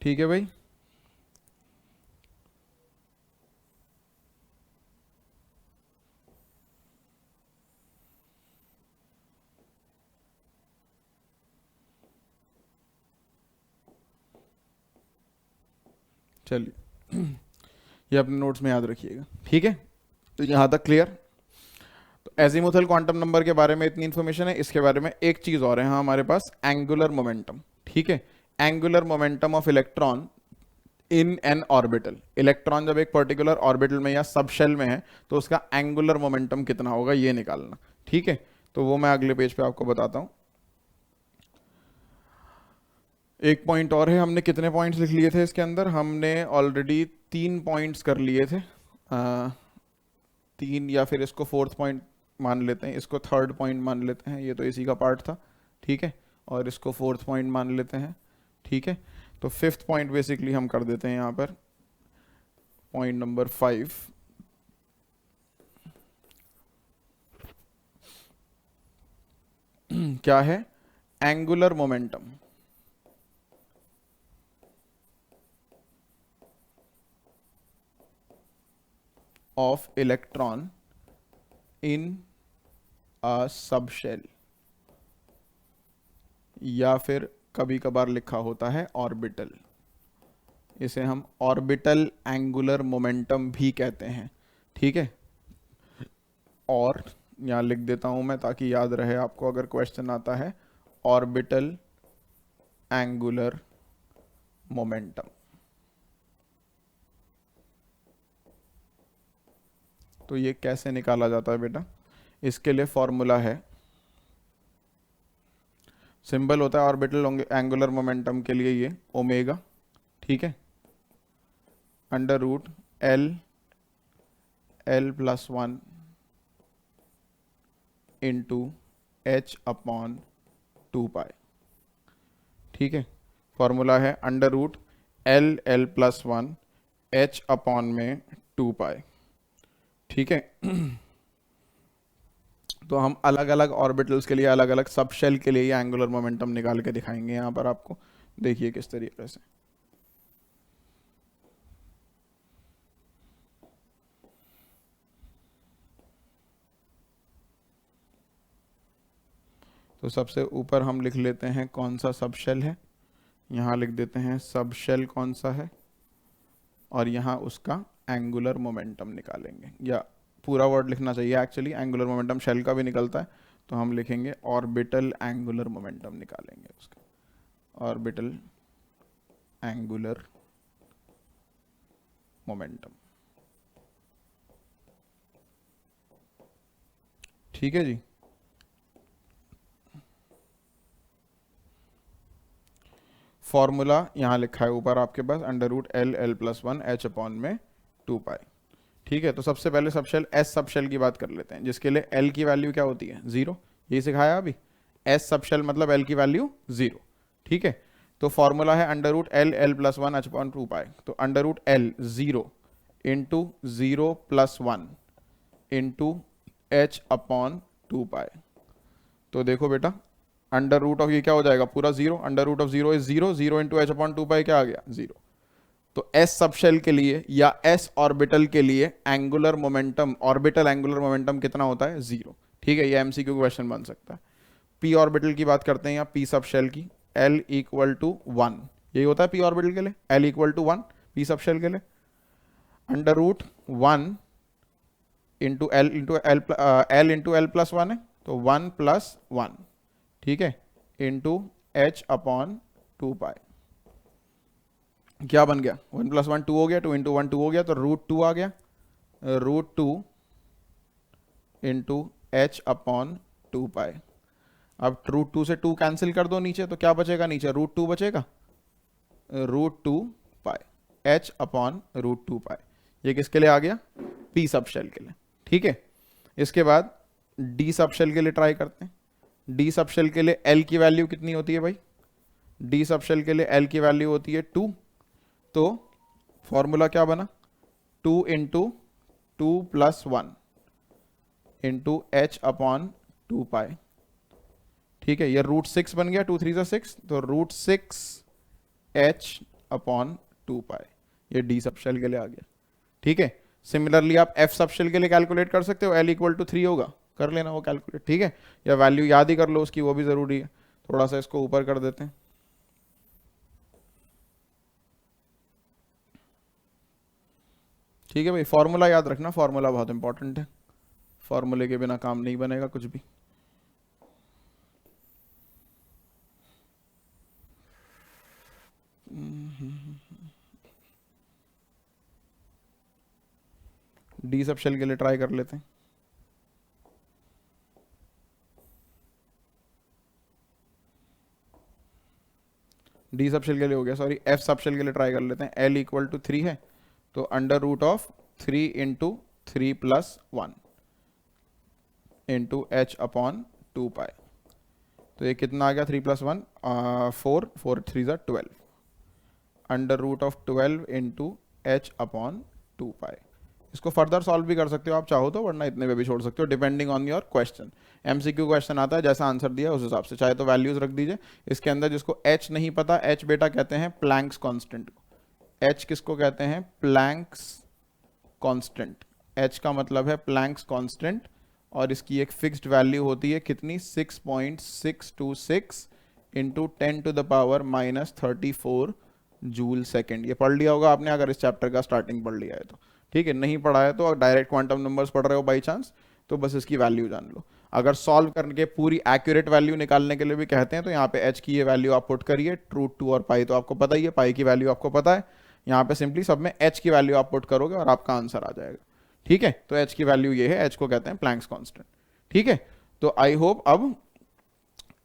ठीक है भाई, चलिए ये अपने नोट्स में याद रखिएगा। ठीक है, तो यहां तक क्लियर। तो एजीमुथल क्वांटम नंबर के बारे में इतनी इंफॉर्मेशन है। इसके बारे में एक चीज और है, हाँ हमारे पास एंगुलर मोमेंटम। ठीक है, angular momentum of electron in an orbital. Electron जब एक पर्टिकुलर ऑर्बिटल में या सबशेल में है तो उसका एंगुलर मोमेंटम कितना होगा ये निकालना। ठीक है, तो वो मैं अगले पेज पे आपको बताता हूं। एक पॉइंट और है, हमने कितने पॉइंट्स लिख लिए थे इसके अंदर, हमने ऑलरेडी 3 पॉइंट्स कर लिए थे, 3, या फिर इसको 4th पॉइंट मान लेते हैं, इसको 3rd पॉइंट मान लेते हैं, ये तो इसी का पार्ट था। ठीक है, और इसको फोर्थ पॉइंट मान लेते हैं, ठीक है। तो फिफ्थ पॉइंट बेसिकली हम कर देते हैं यहाँ पर, पॉइंट नंबर 5, क्या है, angular momentum of electron in a subshell, या फिर कभी कभार लिखा होता है ऑर्बिटल। इसे हम ऑर्बिटल एंगुलर मोमेंटम भी कहते हैं, ठीक है। और यहाँ लिख देता हूं मैं ताकि याद रहे आपको अगर क्वेश्चन आता है, ऑर्बिटल एंगुलर मोमेंटम। तो ये कैसे निकाला जाता है बेटा, इसके लिए फॉर्मूला है, सिंबल होता है ऑर्बिटल एंगुलर मोमेंटम के लिए ये ओमेगा, ठीक है, under root L plus 1 into H upon 2 pi, ठीक है। फॉर्मूला है under root L plus 1 H upon में 2 पाई, ठीक है। तो हम अलग अलग ऑर्बिटल्स के लिए, अलग अलग सब शेल के लिए ये एंगुलर मोमेंटम निकाल के दिखाएंगे यहाँ पर आपको, देखिए किस तरीके से। तो सबसे ऊपर हम लिख लेते हैं कौन सा सब शेल है, यहाँ लिख देते हैं सब शेल कौन सा है, और यहाँ उसका एंगुलर मोमेंटम निकालेंगे, या पूरा वर्ड लिखना चाहिए एक्चुअली, एंगुलर मोमेंटम शेल का भी निकलता है, तो हम लिखेंगे ऑर्बिटल एंगुलर मोमेंटम निकालेंगे उसका, ऑर्बिटल एंगुलर मोमेंटम, ठीक है जी। फॉर्मूला यहाँ लिखा है ऊपर आपके पास, under root L plus 1 H upon में 2 पाई, ठीक है। तो सबसे पहले सबशेल एस सबशेल की बात कर लेते हैं, जिसके लिए एल की वैल्यू क्या होती है, 0, ये सिखाया अभी, एस सबशेल मतलब एल की वैल्यू 0, ठीक है। तो फॉर्मूला है under root L plus 1 H upon 2 pi, तो under root L 0 into 0 plus 1 into H upon 2 pi. तो देखो बेटा, अंडर रूट ऑफ ये क्या हो जाएगा, पूरा 0, under root of 0 is 0, 0 into H upon 2 pi क्या आ गया, 0। तो एस सबशेल के लिए या एस ऑर्बिटल के लिए angular momentum, orbital angular momentum कितना होता है, 0, ठीक है। ये एमसीक्यू क्वेश्चन बन सकता है। पी ऑर्बिटल की बात करते हैं, या पी सबशेल की, एल इक्वल टू 1, यही होता है पी ऑर्बिटल के लिए, L equal to 1 P subshell के लिए, under root 1 into L into L plus 1 है, तो 1 प्लस 1, ठीक है, इंटू एच अपॉन 2 पाई, क्या बन गया, 1 प्लस 1 2 हो गया, 2 इंटू 1 2 हो गया, तो रूट 2 आ गया, रूट 2 इंटू एच अपॉन 2 पाई। अब रूट 2 से 2 कैंसिल कर दो नीचे, तो क्या बचेगा, नीचे रूट 2 बचेगा, रूट 2 पाई एच अपॉन रूट 2 पाई। ये किसके लिए आ गया, पी सबशेल के लिए, ठीक है। इसके बाद डी सबशेल के लिए ट्राई करते हैं। डी सबशेल के लिए एल की वैल्यू कितनी होती है भाई, डी सबशेल के लिए एल की वैल्यू होती है 2, तो फॉर्मूला क्या बना, 2 into 2 plus 1 into H upon 2 pi, ठीक है। ये रूट 6 बन गया, 2 3 6, तो रूट 6 एच अपॉन 2 पाई, ये डी सबशेल के लिए आ गया, ठीक है। सिमिलरली आप एफ सबशेल के लिए कैलकुलेट कर सकते हो, एल इक्वल टू 3 होगा, कर लेना वो कैलकुलेट, ठीक है, या वैल्यू याद ही कर लो उसकी, वो भी जरूरी है। थोड़ा सा इसको ऊपर कर देते हैं, ठीक है भाई। फॉर्मूला याद रखना, फॉर्मूला बहुत इंपॉर्टेंट है, फॉर्मूले के बिना काम नहीं बनेगा कुछ भी। डी सबशेल के लिए ट्राई कर लेते हैं। डी सबशेल के लिए हो गया, सॉरी एफ सबशेल के लिए ट्राई कर लेते हैं। एल इक्वल टू 3 है, तो under root of 3 into 3 plus 1 into H upon 2 pi, तो ये कितना आ गया 3 + 1 4, 4 3 ज़ा 12, √12 इंटू h/2π। इसको फर्दर सॉल्व भी कर सकते हो आप चाहो तो, वरना इतने पे भी छोड़ सकते हो, depending on your question. MCQ question आता है, जैसा आंसर दिया उस हिसाब से, चाहे तो वैल्यूज रख दीजिए इसके अंदर। जिसको h नहीं पता, h बेटा कहते हैं प्लैंक्स कांस्टेंट को। h किसको कहते हैं? Planck's constant. h का मतलब है प्लैंक्स कांस्टेंट, और इसकी एक फिक्स्ड वैल्यू होती है कितनी? 6.626 इंटू 10⁻⁻34 जूल सेकेंड। ये पढ़ लिया होगा आपने अगर इस चैप्टर का स्टार्टिंग पढ़ लिया है तो, ठीक है। नहीं पढ़ा है तो डायरेक्ट क्वांटम नंबर्स पढ़ रहे हो बाई चांस, तो बस इसकी वैल्यू जान लो। अगर सॉल्व करके पूरी एक्यूरेट वैल्यू निकालने के लिए भी कहते हैं तो यहाँ पे h की ये वैल्यू आप पुट करिए, √2 और पाई तो आपको पता ही है, पाई की वैल्यू आपको पता है। यहाँ पे सिंपली सब में h की वैल्यू आप पुट करोगे और आपका आंसर आ जाएगा, ठीक है। तो h की वैल्यू ये है, h को कहते हैं प्लैंक्स कांस्टेंट, ठीक है। तो आई होप अब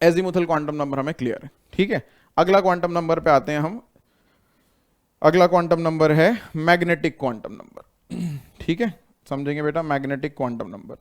एजीमुथल क्वांटम नंबर हमें क्लियर है, ठीक है। अगला क्वांटम नंबर पे आते हैं हम। अगला क्वांटम नंबर है मैग्नेटिक क्वांटम नंबर, ठीक है। समझेंगे बेटा magnetic quantum number.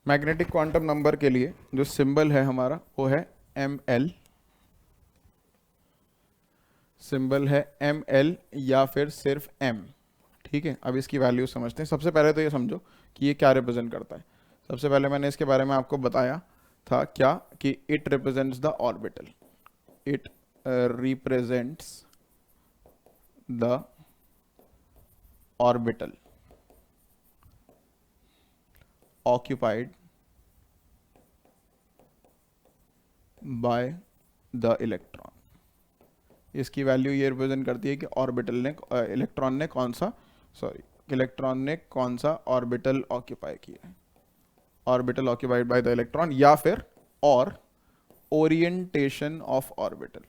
Magnetic quantum number के लिए जो सिंबल है हमारा वो है ml, सिंबल है ml या फिर सिर्फ m, ठीक है। अब इसकी वैल्यू समझते हैं। सबसे पहले तो ये समझो कि ये क्या रिप्रेजेंट करता है। सबसे पहले मैंने इसके बारे में आपको बताया था क्या, कि it represents the orbital, it represents the orbital occupied by the electron। इसकी वैल्यू ये रिप्रेजेंट करती है कि ऑर्बिटल ने, इलेक्ट्रॉन ने कौन सा, इलेक्ट्रॉन ने कौन सा ऑर्बिटल ऑक्यूपाई किया है, orbital occupied by the electron, या फिर और orientation of orbital,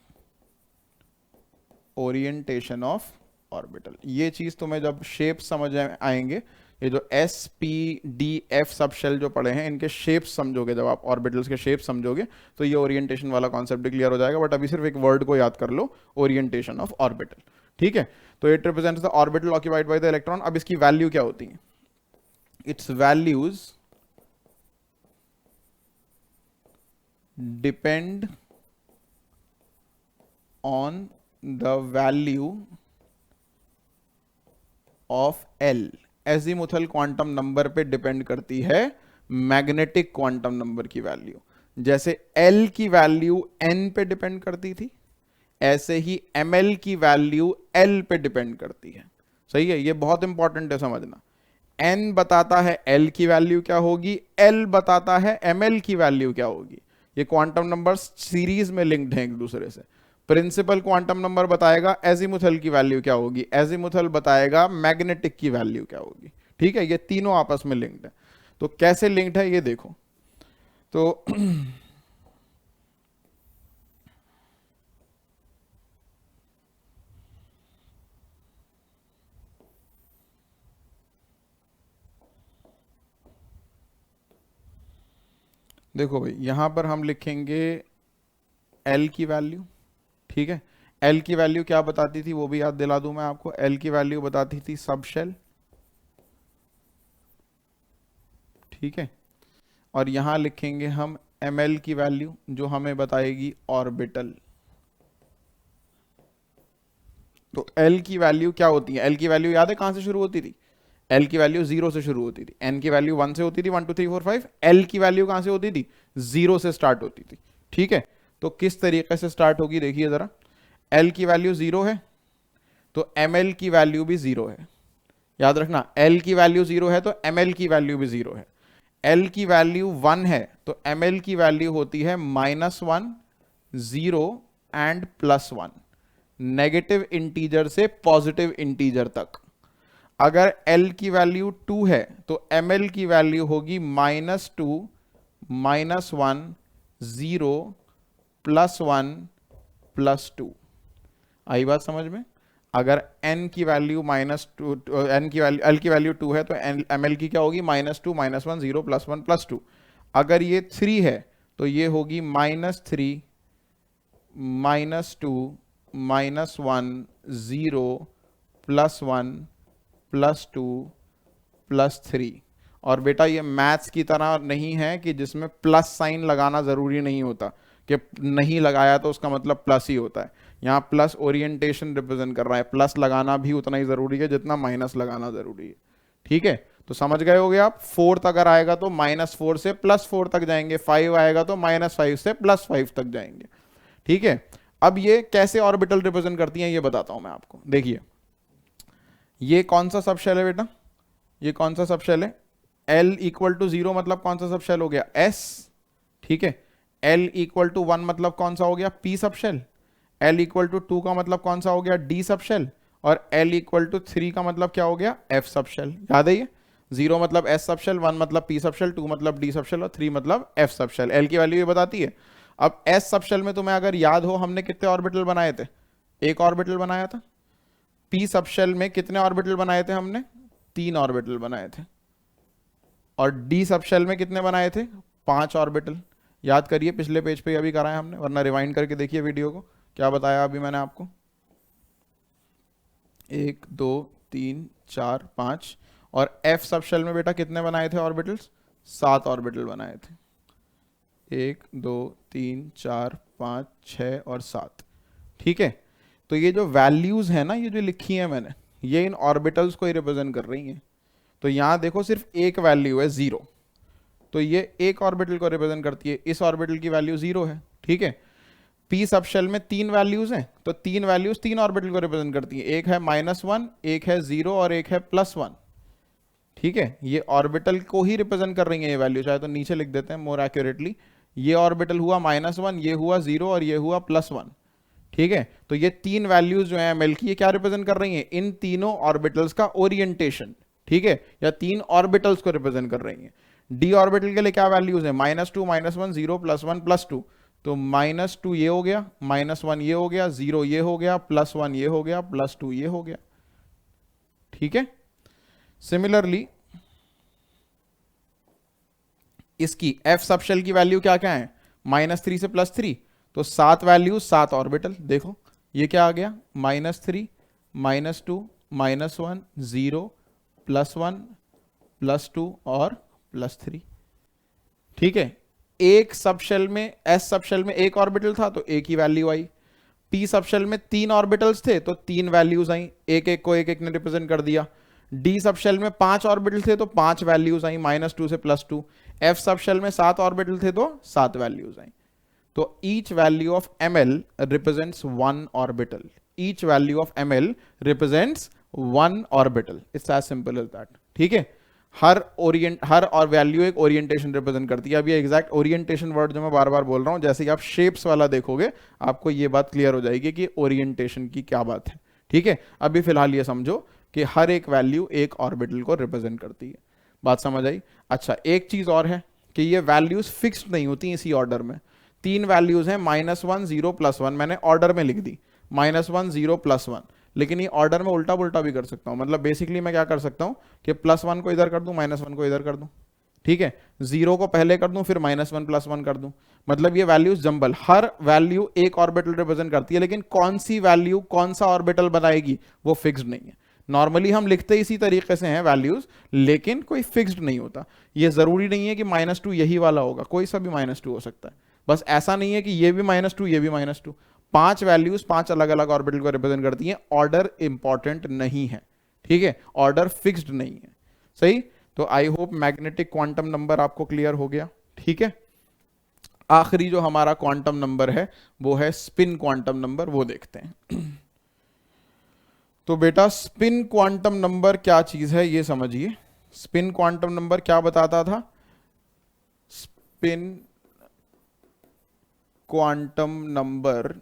orientation of orbital. ये चीज तुम्हें जब शेप समझ आएंगे, ये जो S P D F sub shell जो पढ़े हैं इनके शेप्स समझोगे, जब आप ऑर्बिटल्स के शेप समझोगे तो ये ओरिएंटेशन वाला कॉन्सेप्ट भी क्लियर हो जाएगा। बट अभी सिर्फ एक वर्ड को याद कर लो, ओरिएंटेशन ऑफ ऑर्बिटल, ठीक है। तो it represents the orbital occupied by the electron. अब इसकी वैल्यू क्या होती है? It's values depend on the value of L। Azimuthal quantum number पे डिपेंड करती है मैग्नेटिक क्वांटम नंबर की वैल्यू। जैसे L की वैल्यू N पे डिपेंड करती थी, ऐसे ही ml की वैल्यू L पे डिपेंड करती है। सही है, ये बहुत इंपॉर्टेंट है समझना। N बताता है L की वैल्यू क्या होगी, L बताता है ml की वैल्यू क्या होगी। ये क्वांटम नंबर सीरीज में लिंक्ड हैं एक दूसरे से। प्रिंसिपल क्वांटम नंबर बताएगा एजीमुथल की वैल्यू क्या होगी, एजीमुथल बताएगा मैग्नेटिक की वैल्यू क्या होगी, ठीक है। ये तीनों आपस में लिंक्ड है। तो कैसे लिंक्ड है ये देखो। तो देखो भाई, यहां पर हम लिखेंगे L की वैल्यू, ठीक है। L की वैल्यू क्या बताती थी वो भी याद दिला दूं मैं आपको। L की वैल्यू बताती थी सब शेल, ठीक है। और यहां लिखेंगे हम ml की वैल्यू जो हमें बताएगी ऑर्बिटल। तो L की वैल्यू क्या होती है? L की वैल्यू याद है कहां से शुरू होती थी? L की वैल्यू 0 से शुरू होती थी, N की वैल्यू 1 से होती थी, 1 2 3 4 5। L की वैल्यू कहां से होती थी? 0 से स्टार्ट होती थी, ठीक है। तो किस तरीके से स्टार्ट होगी देखिए जरा। L की वैल्यू 0 है तो ml की वैल्यू भी 0 है। याद रखना, L की वैल्यू 0 है तो ml की वैल्यू भी 0 है। L की वैल्यू 1 है तो ml की वैल्यू होती है -1, 0 एंड +1, नेगेटिव इंटीजर से पॉजिटिव इंटीजर तक। अगर L की वैल्यू 2 है तो ml की वैल्यू होगी -2, -1, 0 +1 +2। आई बात समझ में? अगर n की वैल्यू -2, n की वैल्यू l की वैल्यू 2 है तो ml की क्या होगी? -2 -1 0 +1 +2। अगर ये 3 है तो ये होगी -3 -2 -1 0 +1 +2 +3। और बेटा ये मैथ्स की तरह नहीं है कि जिसमें प्लस साइन लगाना जरूरी नहीं होता, कि नहीं लगाया तो उसका मतलब प्लस ही होता है। यहाँ प्लस ओरिएंटेशन रिप्रेजेंट कर रहा है, प्लस लगाना भी उतना ही जरूरी है जितना माइनस लगाना जरूरी है। ठीक है, तो समझ गए होगे आप। 4 अगर आएगा तो -4 से +4 तक जाएंगे, 5 आएगा तो -5 से +5 तक जाएंगे। ठीक है, अब ये कैसे ऑर्बिटल रिप्रेजेंट करती हैं ये बताता हूं मैं आपको। देखिए ये कौन सा सबशेल है बेटा? ये कौन सा सबशेल है? L = 0 मतलब कौन सा सबशेल हो गया? S। ठीक है, L = 1 मतलब कौन सा हो गया? P subshell. L = 2 का मतलब कौन सा हो गया? D subshell. और L = 3 का मतलब क्या हो गया? F subshell. याद है ये? 0 मतलब S सबशेल, 1 मतलब P सबशेल, 2 मतलब D सबशेल और 3 मतलब F सबशेल। L की वैल्यू ये बताती है। अब S सबशेल में तुम्हें अगर याद हो हमने कितने ऑर्बिटल बनाए थे? एक ऑर्बिटल बनाया था। P सबशेल में कितने ऑर्बिटल बनाए थे हमने? 3 ऑर्बिटल बनाए थे। और डी सबशेल में कितने बनाए थे? 5 ऑर्बिटल। याद करिए, पिछले पेज पे अभी कराया हमने, वरना रिवाइंड करके देखिए वीडियो को। क्या बताया अभी मैंने आपको? 1 2 3 4 5। और एफ सबशेल में बेटा कितने बनाए थे ऑर्बिटल्स? 7 ऑर्बिटल बनाए थे। 1 2 3 4 5 6 और 7। ठीक है, तो ये जो वैल्यूज है ना, ये जो लिखी है मैंने, ये इन ऑर्बिटल्स को ही रिप्रेजेंट कर रही हैं। तो यहां देखो सिर्फ एक वैल्यू है 0, तो ये एक ऑर्बिटल को रिप्रेजेंट करती है। इस ऑर्बिटल की वैल्यू 0 है। ठीक है, पी सबशेल में 3 वैल्यूज हैं, तो 3 वैल्यूज 3 ऑर्बिटल को रिप्रेजेंट करती है। एक है -1, एक है 0 और एक है +1। ठीक है, ये ऑर्बिटल को ही रिप्रेजेंट कर रही है ये वैल्यू। चाहे तो नीचे लिख देते हैं मोर एक्यूरेटली। ये ऑर्बिटल हुआ -1, ये हुआ 0 और ये हुआ +1। ठीक है, तो ये 3 वैल्यूज जो है एमएल की, ये क्या रिप्रेजेंट कर रही हैं? इन तीनों ऑर्बिटल्स का ओरिएंटेशन। ठीक है, या 3 ऑर्बिटल्स को रिप्रेजेंट कर रही हैं। डी ऑर्बिटल के लिए क्या वैल्यूज है? -2 -1 0 +1 +2। तो -2 ये हो गया, -1 ये हो गया, 0 ये हो गया, +1 ये हो गया, +2 ये हो गया। ठीक है, सिमिलरली इसकी एफ सबशेल की वैल्यू क्या क्या है? -3 से +3, तो 7 वैल्यूज 7 ऑर्बिटल। देखो ये क्या आ गया? -3 -2 -1 0 +1 +2 और +3। ठीक है, एक सबशेल में, एस सबशेल में एक ऑर्बिटल था तो एक ही वैल्यू आई। पी सबशेल में 3 ऑर्बिटल्स थे तो 3 वैल्यूज आई, एक एक को एक एक ने रिप्रेजेंट कर दिया। डी सबशेल में 5 ऑर्बिटल थे तो 5 वैल्यूज आई, -2 से +2। एफ सबशेल में 7 ऑर्बिटल थे तो 7 वैल्यूज आई। तो each value of ml represents 1 orbital. Each value of ml represents 1 orbital. It's as simple as that. ठीक है, हर और वैल्यू एक ओरिएंटेशन रिप्रेजेंट करती है। अब ये एग्जैक्ट ओरिएंटेशन वर्ड जो मैं बार बार बोल रहा हूं, जैसे कि आप शेप्स वाला देखोगे आपको ये बात क्लियर हो जाएगी कि ओरिएंटेशन की क्या बात है। ठीक है, अभी फिलहाल ये समझो कि हर एक वैल्यू एक ऑर्बिटल को रिप्रेजेंट करती है। बात समझ आई? अच्छा, एक चीज और है कि ये वैल्यूज फिक्स्ड नहीं होती इसी ऑर्डर में। 3 वैल्यूज हैं, -1 0 +1, मैंने ऑर्डर में लिख दी -1 0 +1, लेकिन ये ऑर्डर में उल्टा पुल्टा भी कर सकता हूं। मतलब बेसिकली मैं क्या कर सकता हूं कि +1 को इधर कर दूं, -1 को इधर कर दूं। ठीक है, 0 को पहले कर दूं फिर -1 +1 कर दूं। मतलब ये वैल्यूज जंबल, हर वैल्यू एक ऑर्बिटल रिप्रेजेंट करती है, लेकिन कौन सी वैल्यू कौन सा ऑर्बिटल बनाएगी वो फिक्स्ड नहीं है। नॉर्मली हम लिखते इसी तरीके से हैं वैल्यूज, लेकिन कोई फिक्स्ड नहीं होता। ये जरूरी नहीं है कि -2 यही वाला होगा, कोई सा भी -2 हो सकता है। बस ऐसा नहीं है कि ये भी -2 ये भी -2। 5 वैल्यूज 5 अलग अलग ऑर्बिटल को रिप्रेजेंट करती हैं। ऑर्डर इंपॉर्टेंट नहीं है। ठीक है, ऑर्डर फिक्स्ड नहीं है। सही, तो I hope magnetic quantum number आपको क्लियर हो गया। ठीक है, आखिरी जो हमारा क्वांटम नंबर है वो है स्पिन क्वांटम नंबर, वो देखते हैं। तो बेटा स्पिन क्वांटम नंबर क्या चीज है ये समझिए। स्पिन क्वांटम नंबर क्या बताता था? Spin quantum number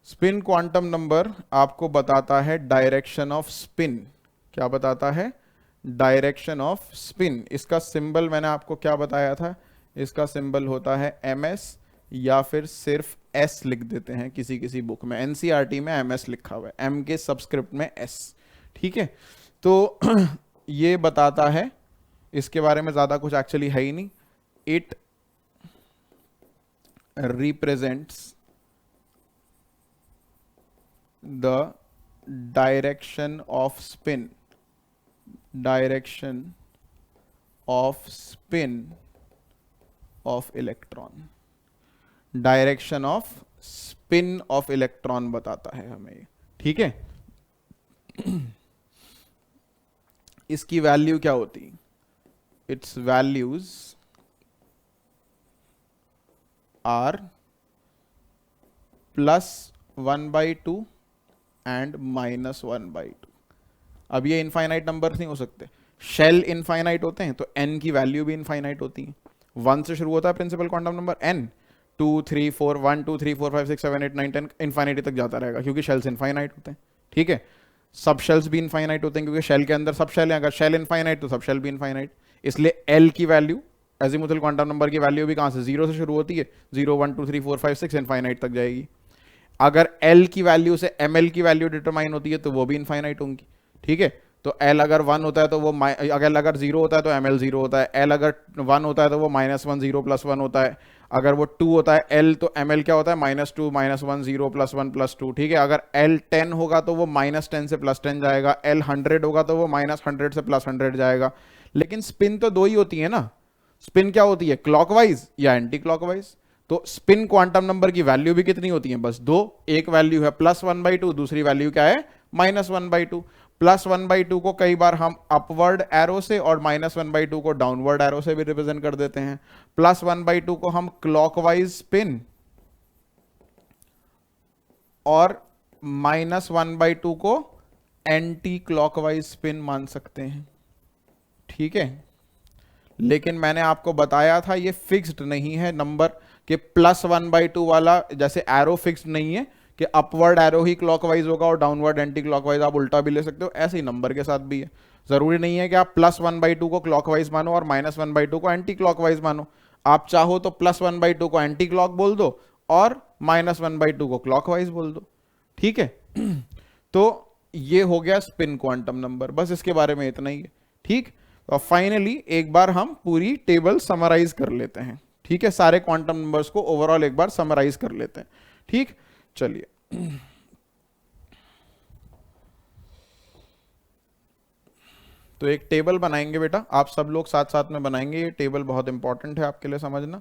spin quantum number आपको बताता है डायरेक्शन ऑफ स्पिन। क्या बताता है? Direction off spin. इसका सिंबल मैंने आपको क्या बताया था, इसका सिंबल होता है ms, या फिर सिर्फ s लिख देते हैं किसी किसी बुक में। एनसीईआरटी में ms लिखा हुआ है, m के सबस्क्रिप्ट में s। ठीक है, तो ये बताता है, इसके बारे में ज्यादा कुछ एक्चुअली है ही नहीं। It represents the direction off spin, direction off spin of electron, direction off spin of electron बताता है हमें। ठीक है, इसकी वैल्यू क्या होती, इट्स वैल्यूज आर +1/2 एंड -1/2। अब ये इनफाइनाइट नंबर नहीं हो सकते, शेल इनफाइनाइट होते हैं तो n की वैल्यू भी इनफाइनाइट होती है। 1 से शुरू होता है प्रिंसिपल क्वांटम नंबर n, 2 3 4 1 2 3 4 5 6 7 8 9 10 इनफाइनाइटी तक जाता रहेगा, क्योंकि शेल्स इनफाइनाइट होते हैं। ठीक है, सब शेल्स भी इनफाइनाइट होते हैं, क्योंकि शेल के अंदर सब शेल है, अगर शेल इनफाइनाइट तो सब शेल भी इनफाइनाइट। इसलिए l की वैल्यू, एजीमुथल क्वांटम नंबर की वैल्यू भी कहां से, 0 से शुरू होती है, 0 1 2 3 4 5 6 इनफाइनाइट तक जाएगी। अगर l की वैल्यू से ml की वैल्यू डिटरमाइन होती है तो वो भी इनफाइनाइट होंगी। ठीक है, तो l अगर 1 होता है तो वो अगर 0 होता है तो ml 0 होता है, l अगर 1 होता है तो वो -1 0 +1 होता है, अगर वो 2 होता है l तो ml क्या होता है, -2 -1 0 +1 +2। ठीक है, अगर l 10 होगा तो वो -10 से +10 जाएगा, l 100 होगा तो वो -100 से +100 जाएगा। लेकिन स्पिन तो दो ही होती है ना, स्पिन क्या होती है, क्लॉकवाइज या एंटी क्लॉकवाइज। तो स्पिन क्वांटम नंबर की वैल्यू भी कितनी होती है, बस दो, एक वैल्यू है +1/2, दूसरी वैल्यू क्या है -1/2। +1/2 को कई बार हम अपवर्ड एरो से और -1/2 को डाउनवर्ड एरो से भी रिप्रेजेंट कर देते हैं। +1/2 को हम क्लॉकवाइज स्पिन और -1/2 को एंटी क्लॉकवाइज स्पिन मान सकते हैं। ठीक है, लेकिन मैंने आपको बताया था ये फिक्स्ड नहीं है नंबर, कि +1/2 वाला जैसे एरो फिक्स्ड नहीं है कि अपवर्ड एरो ही क्लॉकवाइज होगा और डाउनवर्ड एंटी क्लॉकवाइज, आप उल्टा भी ले सकते हो, ऐसे ही नंबर के साथ भी है। जरूरी नहीं है कि आप +1/2 को क्लॉकवाइज मानो और -1/2 को एंटी क्लॉकवाइज मानो। आप चाहो तो +1/2 को एंटी क्लॉक बोल दो और -1/2 को क्लॉकवाइज बोल दो। ठीक है, तो ये हो गया स्पिन क्वांटम नंबर, बस इसके बारे में इतना ही है। ठीक, और फाइनली एक बार हम पूरी टेबल समराइज कर लेते हैं। ठीक है, सारे क्वांटम नंबर्स को ओवरऑल एक बार समराइज कर लेते हैं। ठीक, चलिए तो एक टेबल बनाएंगे बेटा, आप सब लोग साथ साथ में बनाएंगे, ये टेबल बहुत इंपॉर्टेंट है आपके लिए समझना।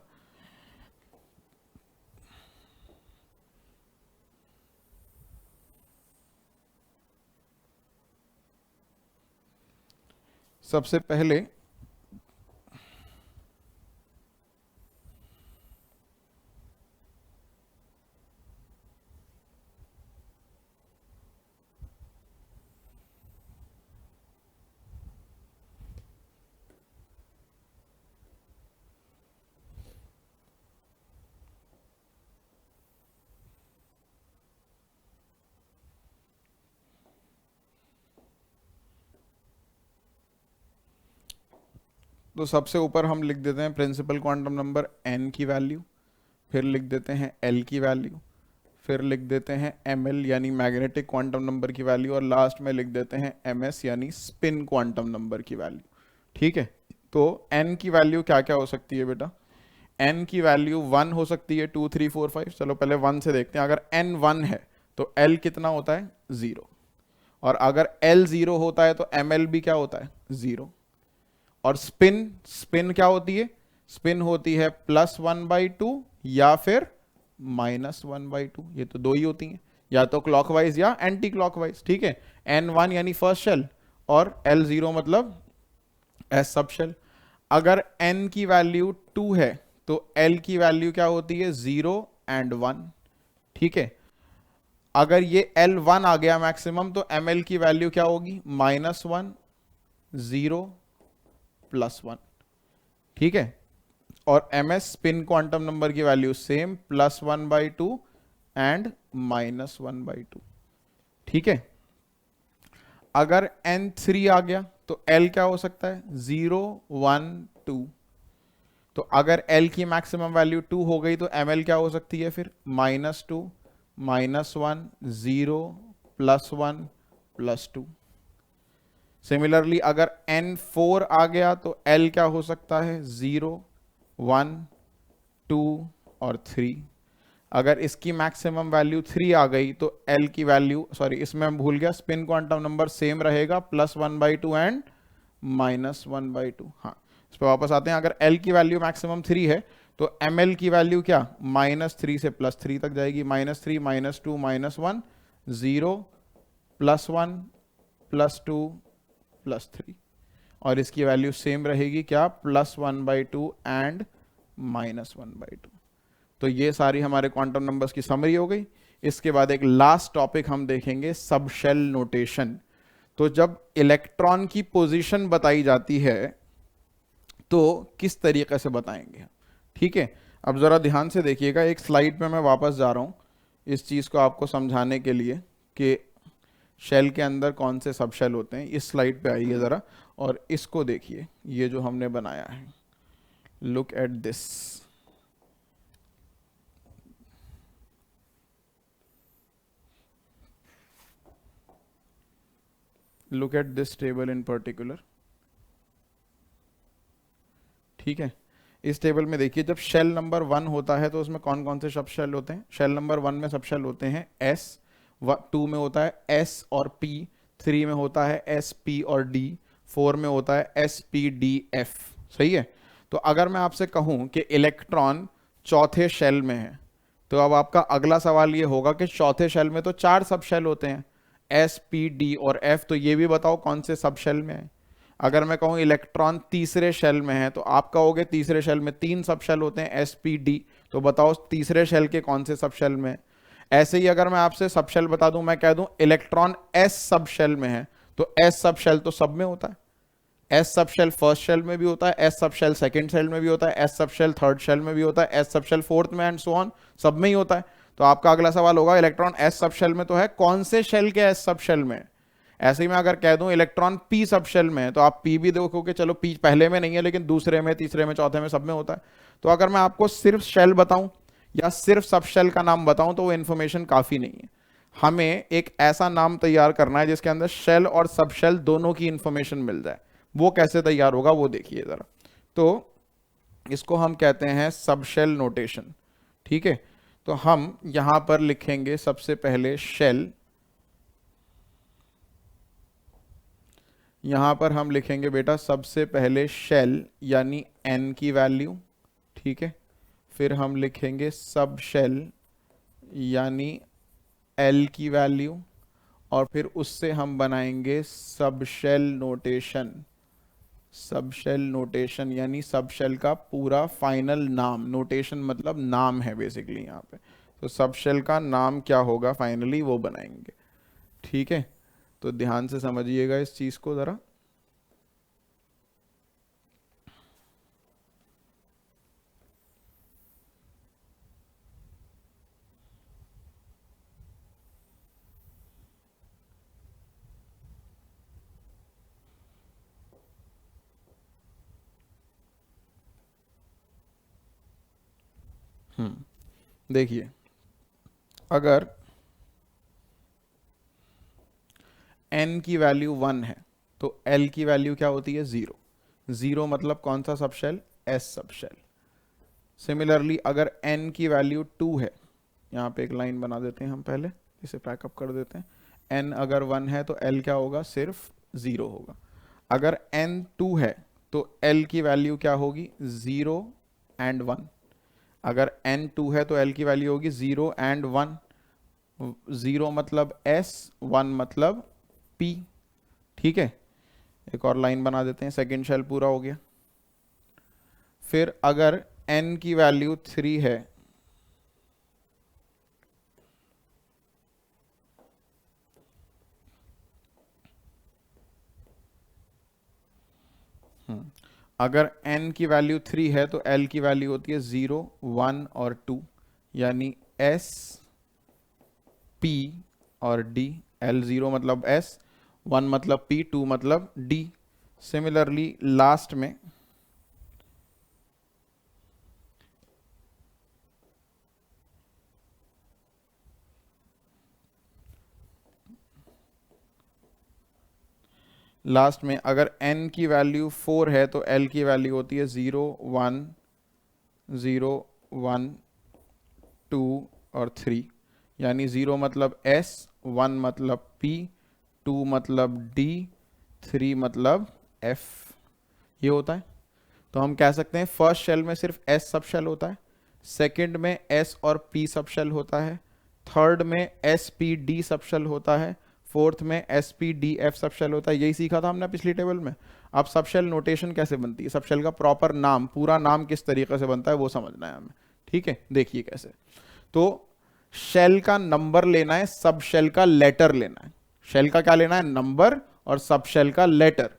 सबसे पहले तो सबसे ऊपर हम लिख देते हैं प्रिंसिपल क्वांटम नंबर n की वैल्यू, फिर लिख देते हैं l की वैल्यू, फिर लिख देते हैं ml यानी मैग्नेटिक क्वांटम नंबर की वैल्यू, और लास्ट में लिख देते हैं ms यानी स्पिन क्वांटम नंबर की वैल्यू। ठीक है, तो n की वैल्यू क्या क्या हो सकती है बेटा, n की वैल्यू 1 हो सकती है, 2 3 4 5। चलो पहले 1 से देखते हैं, अगर n 1 है तो l कितना होता है 0, और अगर l 0 होता है तो ml भी क्या होता है 0। और स्पिन, स्पिन क्या होती है, स्पिन होती है +1/2 या फिर -1/2, ये तो दो ही होती हैं, या तो क्लॉकवाइज या एंटी क्लॉकवाइज। ठीक है, n1 यानी फर्स्ट शेल और l0 मतलब एस सब शेल। अगर n की वैल्यू 2 है तो l की वैल्यू क्या होती है 0 एंड 1। ठीक है, अगर ये l1 आ गया मैक्सिमम तो ml की वैल्यू क्या होगी -1 0 +1। ठीक है, और ms स्पिन क्वांटम नंबर की वैल्यू सेम +1/2 एंड -1/2। ठीक है, अगर n3 आ गया तो L क्या हो सकता है? 0 1 2। तो अगर L की मैक्सिमम वैल्यू 2 हो गई तो ML क्या हो सकती है फिर? -2 -1 0 +1 +2। सिमिलरली अगर N 4 आ गया तो L क्या हो सकता है? 0 1 2 और 3। अगर इसकी मैक्सिमम वैल्यू 3 आ गई तो L की वैल्यू, सॉरी इसमें मैं भूल गया, स्पिन क्वांटम नंबर सेम रहेगा, +1/2 एंड -1/2। हाँ, इस पर वापस आते हैं। अगर L की वैल्यू मैक्सिमम 3 है तो ML की वैल्यू क्या? -3 से +3 तक जाएगी। -3 -2 -1 0 +1 +2 +3। और इसकी वैल्यू सेम रहेगी क्या? +1/2 एंड -1/2। तो ये सारी हमारे क्वांटम नंबर्स की समरी हो गई। इसके बाद एक लास्ट टॉपिक हम देखेंगे, सबशेल नोटेशन। तो जब इलेक्ट्रॉन की पोजीशन बताई जाती है तो किस तरीके से बताएंगे? ठीक है, अब जरा ध्यान से देखिएगा। एक स्लाइड पे मैं वापस जा रहा हूं इस चीज को आपको समझाने के लिए कि शेल के अंदर कौन से सबशेल होते हैं। इस स्लाइड पे आइए जरा और इसको देखिए, ये जो हमने बनाया है। Look at this. Look at this table in particular. ठीक है, इस टेबल में देखिए, जब शेल नंबर 1 होता है तो उसमें कौन कौन से सब शेल होते हैं? शेल नंबर 1 में सब शेल होते हैं S, 2 में होता है S और P, 3 में होता है S P और D, 4 में होता है S P D F। सही है। तो अगर मैं आपसे कहूं कि इलेक्ट्रॉन चौथे शेल में है तो अब आपका अगला सवाल ये होगा कि चौथे शेल में तो 4 सब शेल होते हैं, S P D और F, तो ये भी बताओ कौन से सब शेल में है। अगर मैं कहूं इलेक्ट्रॉन तीसरे शेल में है तो आप कहोगे तीसरे शेल में 3 सब शेल होते हैं, S P D, तो बताओ तीसरे शेल के कौन से सब शेल में है। ऐसे ही अगर मैं आपसे सब शेल बता दूं, मैं कह दूं इलेक्ट्रॉन S सब शेल में है तो S सब शेल तो सब में होता है। एस सब शेल फर्स्ट शेल में भी होता है, एस सब शेल सेकंड शेल में भी होता है, एस सब शेल थर्ड शेल में भी होता है, एस सब शेल फोर्थ में एंड सो ऑन, सब में ही होता है। तो आपका अगला सवाल होगा इलेक्ट्रॉन एस सब शेल में तो है, कौन से शेल के एस सब शेल में? ऐसे ही मैं अगर कह दूं इलेक्ट्रॉन पी सब शेल में है तो आप पी भी देखोगे, चलो पी पहले में नहीं है लेकिन दूसरे में, तीसरे में, चौथे में, सब में होता है। तो अगर मैं आपको सिर्फ शेल बताऊं या सिर्फ सब शेल का नाम बताऊं तो वो इंफॉर्मेशन काफी नहीं है। हमें एक ऐसा नाम तैयार करना है जिसके अंदर शेल और सब शेल दोनों की इंफॉर्मेशन मिल जाए। वो कैसे तैयार होगा वो देखिए जरा। तो इसको हम कहते हैं सबशेल नोटेशन। ठीक है, तो हम यहां पर लिखेंगे सबसे पहले शेल, यहां पर हम लिखेंगे बेटा सबसे पहले शेल यानी एन की वैल्यू। ठीक है, फिर हम लिखेंगे सब शेल यानी एल की वैल्यू, और फिर उससे हम बनाएंगे sub shell notation. Sub shell notation यानी सब शेल का पूरा फाइनल नाम, नोटेशन मतलब नाम है बेसिकली यहाँ पे। तो सब शेल का नाम क्या होगा फाइनली वो बनाएंगे। ठीक है, तो ध्यान से समझिएगा इस चीज को जरा। देखिए, अगर n की वैल्यू 1 है तो l की वैल्यू क्या होती है? 0। 0 मतलब कौन सा sub shell? s sub shell. Similarly अगर n की वैल्यू 2 है, यहाँ पे एक लाइन बना देते हैं हम, पहले इसे पैकअप कर देते हैं। n अगर 1 है तो l क्या होगा? सिर्फ 0 होगा। अगर n 2 है तो l की वैल्यू क्या होगी? 0 एंड 1। अगर n 2 है तो l की वैल्यू होगी 0 एंड 1। 0 मतलब s, 1 मतलब p। ठीक है, एक और लाइन बना देते हैं, सेकेंड शेल पूरा हो गया। फिर अगर n की वैल्यू 3 है अगर n की वैल्यू 3 है तो l की वैल्यू होती है 0 1 और 2, यानी s p और d। l 0 मतलब s, 1 मतलब p, 2 मतलब d। सिमिलरली लास्ट में अगर n की वैल्यू 4 है तो l की वैल्यू होती है 0 1 0 1 2 और 3, यानी 0 मतलब s, 1 मतलब p, 2 मतलब d, 3 मतलब f, ये होता है। तो हम कह सकते हैं फर्स्ट शेल में सिर्फ s सब शेल होता है, सेकंड में s और p सब शेल होता है, थर्ड में s p d sub shell होता है, फोर्थ में S P D F sub shell होता है। यही सीखा था हमने पिछली टेबल में। अब सब शेल नोटेशन कैसे बनती है, सब शेल का प्रॉपर नाम, पूरा नाम किस तरीके से बनता है वो समझना है हमें। ठीक है, देखिए कैसे। तो शेल का नंबर लेना है, सब शेल का लेटर लेना है। शेल का क्या लेना है, नंबर, और सब शेल का लेटर।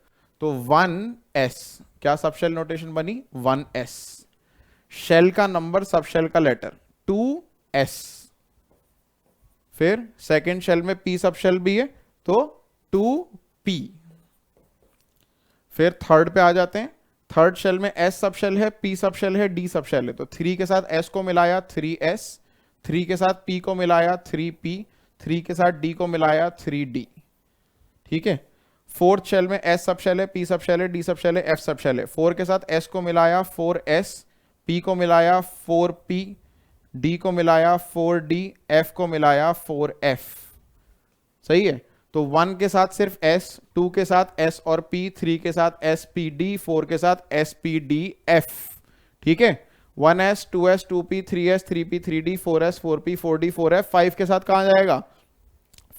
तो 1s क्या सब शेल नोटेशन बनी, 1s। शेल का नंबर, सब शेल का लेटर 2s। फिर सेकेंड शेल में p सब शेल भी है तो 2p। फिर थर्ड पे आ जाते हैं, थर्ड शेल में s सब शेल है, p सब शेल है, d सब शेल है। तो 3 के साथ s को मिलाया 3s, 3 के साथ p को मिलाया 3p, 3 के साथ d को मिलाया 3d। ठीक है। फोर्थ शेल में s सब शेल है, p सब शेल है, d सब शेल है, f सब शेल है। 4 के साथ s को मिलाया 4s, p को मिलाया 4p, d को मिलाया 4d, f को मिलाया 4f। सही है। तो 1 के साथ सिर्फ s, 2 के साथ s और p, 3 के साथ s p d, 4 के साथ s p d f। ठीक है। 1s 2s 2p 3s 3p 3d 4s 4p 4d 4f। 5 के साथ कहां जाएगा,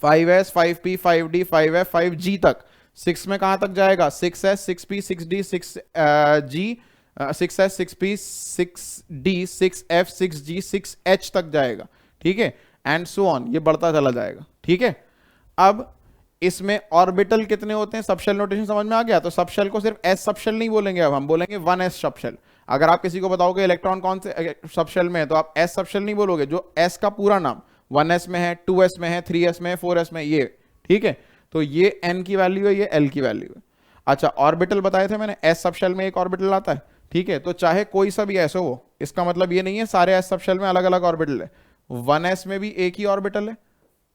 5s 5p 5d 5f 5g तक। 6 में कहां तक जाएगा, 6s 6p 6d 6g 6s 6p 6d 6f 6g 6h तक जाएगा। ठीक है, एंड सो ऑन, ये बढ़ता चला जाएगा। ठीक है। अब इसमें ऑर्बिटल कितने होते हैं, सबशेल नोटेशन समझ में आ गया। तो सबशेल को सिर्फ एस सबशेल नहीं बोलेंगे, अब हम बोलेंगे 1s सबशेल। अगर आप किसी को बताओगे इलेक्ट्रॉन कौन से सबशेल में है तो आप एस सबशेल नहीं बोलोगे, जो एस का पूरा नाम 1s में है, 2s में है, 3s में है, 4s में ये। ठीक है। तो ये n की वैल्यू है, ये l की वैल्यू है। अच्छा, ऑर्बिटल बताए थे मैंने, एस सबशेल में एक ऑर्बिटल आता है। ठीक है। तो चाहे कोई सा भी एस हो, इसका मतलब ये नहीं है सारे एस सबशेल में अलग अलग ऑर्बिटल है। 1s में भी एक ही ऑर्बिटल है,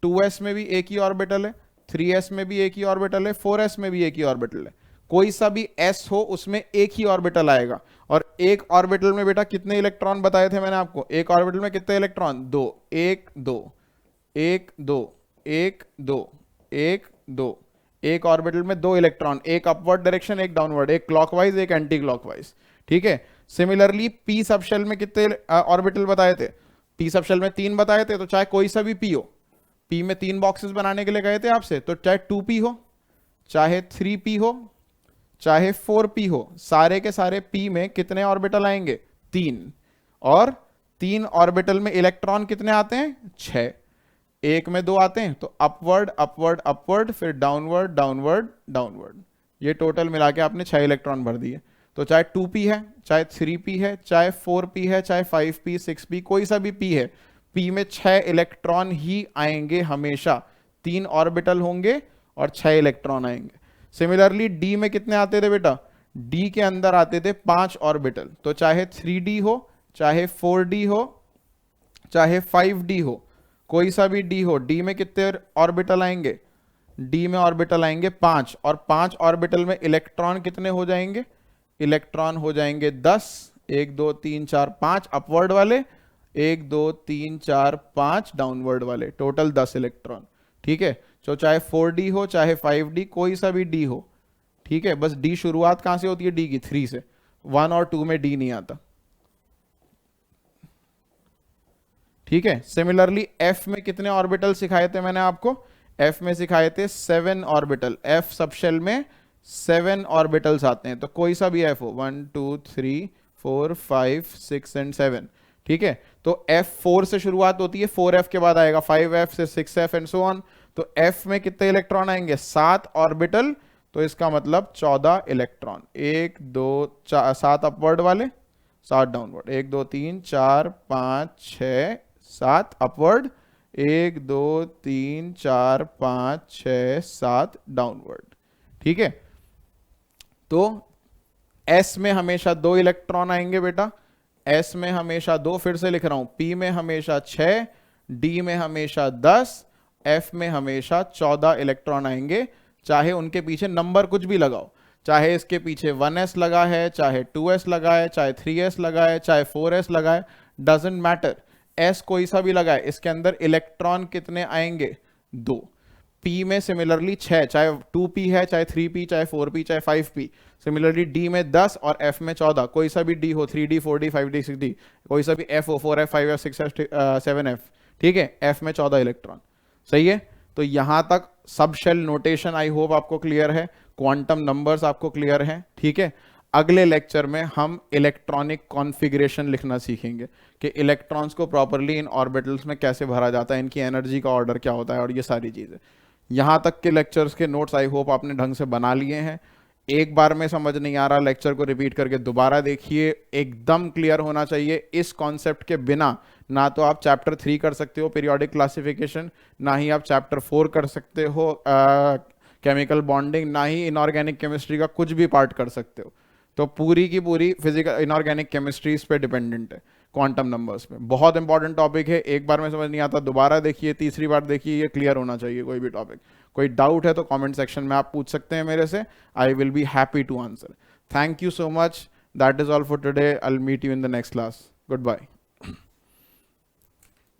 2s में भी एक ही ऑर्बिटल है, 3s में भी एक ही ऑर्बिटल है, 4s में भी एक ही ऑर्बिटल है। कोई सा भी s हो उसमें एक ही ऑर्बिटल आएगा। और एक ऑर्बिटल में बेटा कितने इलेक्ट्रॉन बताए थे मैंने आपको, एक ऑर्बिटल में कितने इलेक्ट्रॉन, 2, 1 2 1 2 1 2 1 2। एक ऑर्बिटल में 2 इलेक्ट्रॉन, एक अपवर्ड डायरेक्शन एक डाउनवर्ड, एक क्लॉकवाइज एक एंटी क्लॉकवाइज। ठीक है। सिमिलरली p सबशेल में कितने ऑर्बिटल बताए थे, p सबशेल में 3 बताए थे। तो चाहे कोई सा भी p हो, p में 3 बॉक्सेस बनाने के लिए गए थे आपसे, तो चाहे 2p हो, चाहे 3p हो, चाहे 4p हो, सारे के सारे p में कितने ऑर्बिटल आएंगे, 3। और 3 ऑर्बिटल में इलेक्ट्रॉन कितने आते हैं, 6। एक में 2 आते हैं, तो अपवर्ड अपवर्ड अपवर्ड, फिर डाउनवर्ड डाउनवर्ड डाउनवर्ड। ये टोटल मिला के आपने 6 इलेक्ट्रॉन भर दिए। तो चाहे 2p है, चाहे 3p है, चाहे 4p है, चाहे 5p 6p, कोई सा भी p है, p में 6 इलेक्ट्रॉन ही आएंगे हमेशा। 3 ऑर्बिटल होंगे और 6 इलेक्ट्रॉन आएंगे। सिमिलरली d में कितने आते थे बेटा, d के अंदर आते थे 5 ऑर्बिटल। तो चाहे 3d हो, चाहे 4d हो, चाहे 5d हो, कोई सा भी d हो, d में कितने ऑर्बिटल आएंगे, d में ऑर्बिटल आएंगे 5। और 5 ऑर्बिटल में इलेक्ट्रॉन कितने हो जाएंगे, इलेक्ट्रॉन हो जाएंगे 10। 1 2 3 4 5 अपवर्ड वाले, 1 2 3 4 5 डाउनवर्ड वाले, टोटल 10 इलेक्ट्रॉन। ठीक है। तो चाहे 4d हो, चाहे 5d, कोई सा भी d हो। ठीक है। बस d शुरुआत कहां से होती है, d की 3 से। 1 और 2 में d नहीं आता। ठीक है। सिमिलरली f में कितने ऑर्बिटल सिखाए थे मैंने आपको, f में सिखाए थे 7 ऑर्बिटल। f सबशेल में 7 ऑर्बिटल्स आते हैं। तो कोई सा भी f हो, 1 2 3 4 5 6 एंड 7। ठीक है। तो f4 से शुरुआत होती है, 4f के बाद आएगा 5f से 6f एंड सो ऑन। तो f में कितने इलेक्ट्रॉन आएंगे, 7 ऑर्बिटल। तो इसका मतलब 14 इलेक्ट्रॉन। 1 2 4 7 अपवर्ड वाले, 7 डाउनवर्ड। 1 2 3 4 5 6 7 upward, 1 2 3 4 5 6 7 downward. ठीक है। तो S में हमेशा 2 इलेक्ट्रॉन आएंगे बेटा, S में हमेशा 2, फिर से लिख रहा हूं, P में हमेशा 6, D में हमेशा 10, F में हमेशा 14 इलेक्ट्रॉन आएंगे, चाहे उनके पीछे नंबर कुछ भी लगाओ, चाहे इसके पीछे 1s लगा है, चाहे 2s लगा है, चाहे 3s लगा है, चाहे 4s लगा है, डजेंट मैटर, S कोई सा भी लगा है, इसके अंदर इलेक्ट्रॉन कितने आएंगे? 2। P में सिमिलरली 6, चाहे 2p है, चाहे 3p, चाहे 4p, चाहे 5p। सिमिलरली D में 10 और F में 14, कोई सा भी D हो, 3D, 4D, 5D, 6D, कोई सा भी F हो, 4F, 5F, 6F, 7F, ठीक है, F में 14 इलेक्ट्रॉन। सही है, तो यहां तक sub shell notation I hope आपको क्लियर है, क्वांटम नंबर्स आपको क्लियर है, ठीक है। अगले लेक्चर में हम इलेक्ट्रॉनिक कॉन्फ़िगरेशन लिखना सीखेंगे कि इलेक्ट्रॉन्स को प्रॉपरली इन ऑर्बिटल्स में कैसे भरा जाता है, इनकी एनर्जी का ऑर्डर क्या होता है और ये सारी चीजें। यहां तक के लेक्चर्स के नोट्स आई होप आपने ढंग से बना लिए हैं। एक बार में समझ नहीं आ रहा, लेक्चर को रिपीट करके दोबारा देखिए, एकदम क्लियर होना चाहिए। इस कॉन्सेप्ट के बिना ना तो आप चैप्टर 3 कर सकते हो पीरियोडिक क्लासिफिकेशन, ना ही आप चैप्टर 4 कर सकते हो केमिकल बॉन्डिंग, ना ही इनऑर्गेनिक केमिस्ट्री का कुछ भी पार्ट कर सकते हो। तो पूरी की पूरी फिजिकल इनऑर्गेनिक केमिस्ट्रीज पे डिपेंडेंट है, क्वांटम नंबर्स पे। बहुत इंपॉर्टेंट टॉपिक है, एक बार में समझ नहीं आता दोबारा देखिए, तीसरी बार देखिए, ये क्लियर होना चाहिए कोई भी टॉपिक। कोई डाउट है तो कमेंट सेक्शन में आप पूछ सकते हैं मेरे से, I will be happy to answer. Thank you so much, that is all for today, I will meet you in the next class, good bye.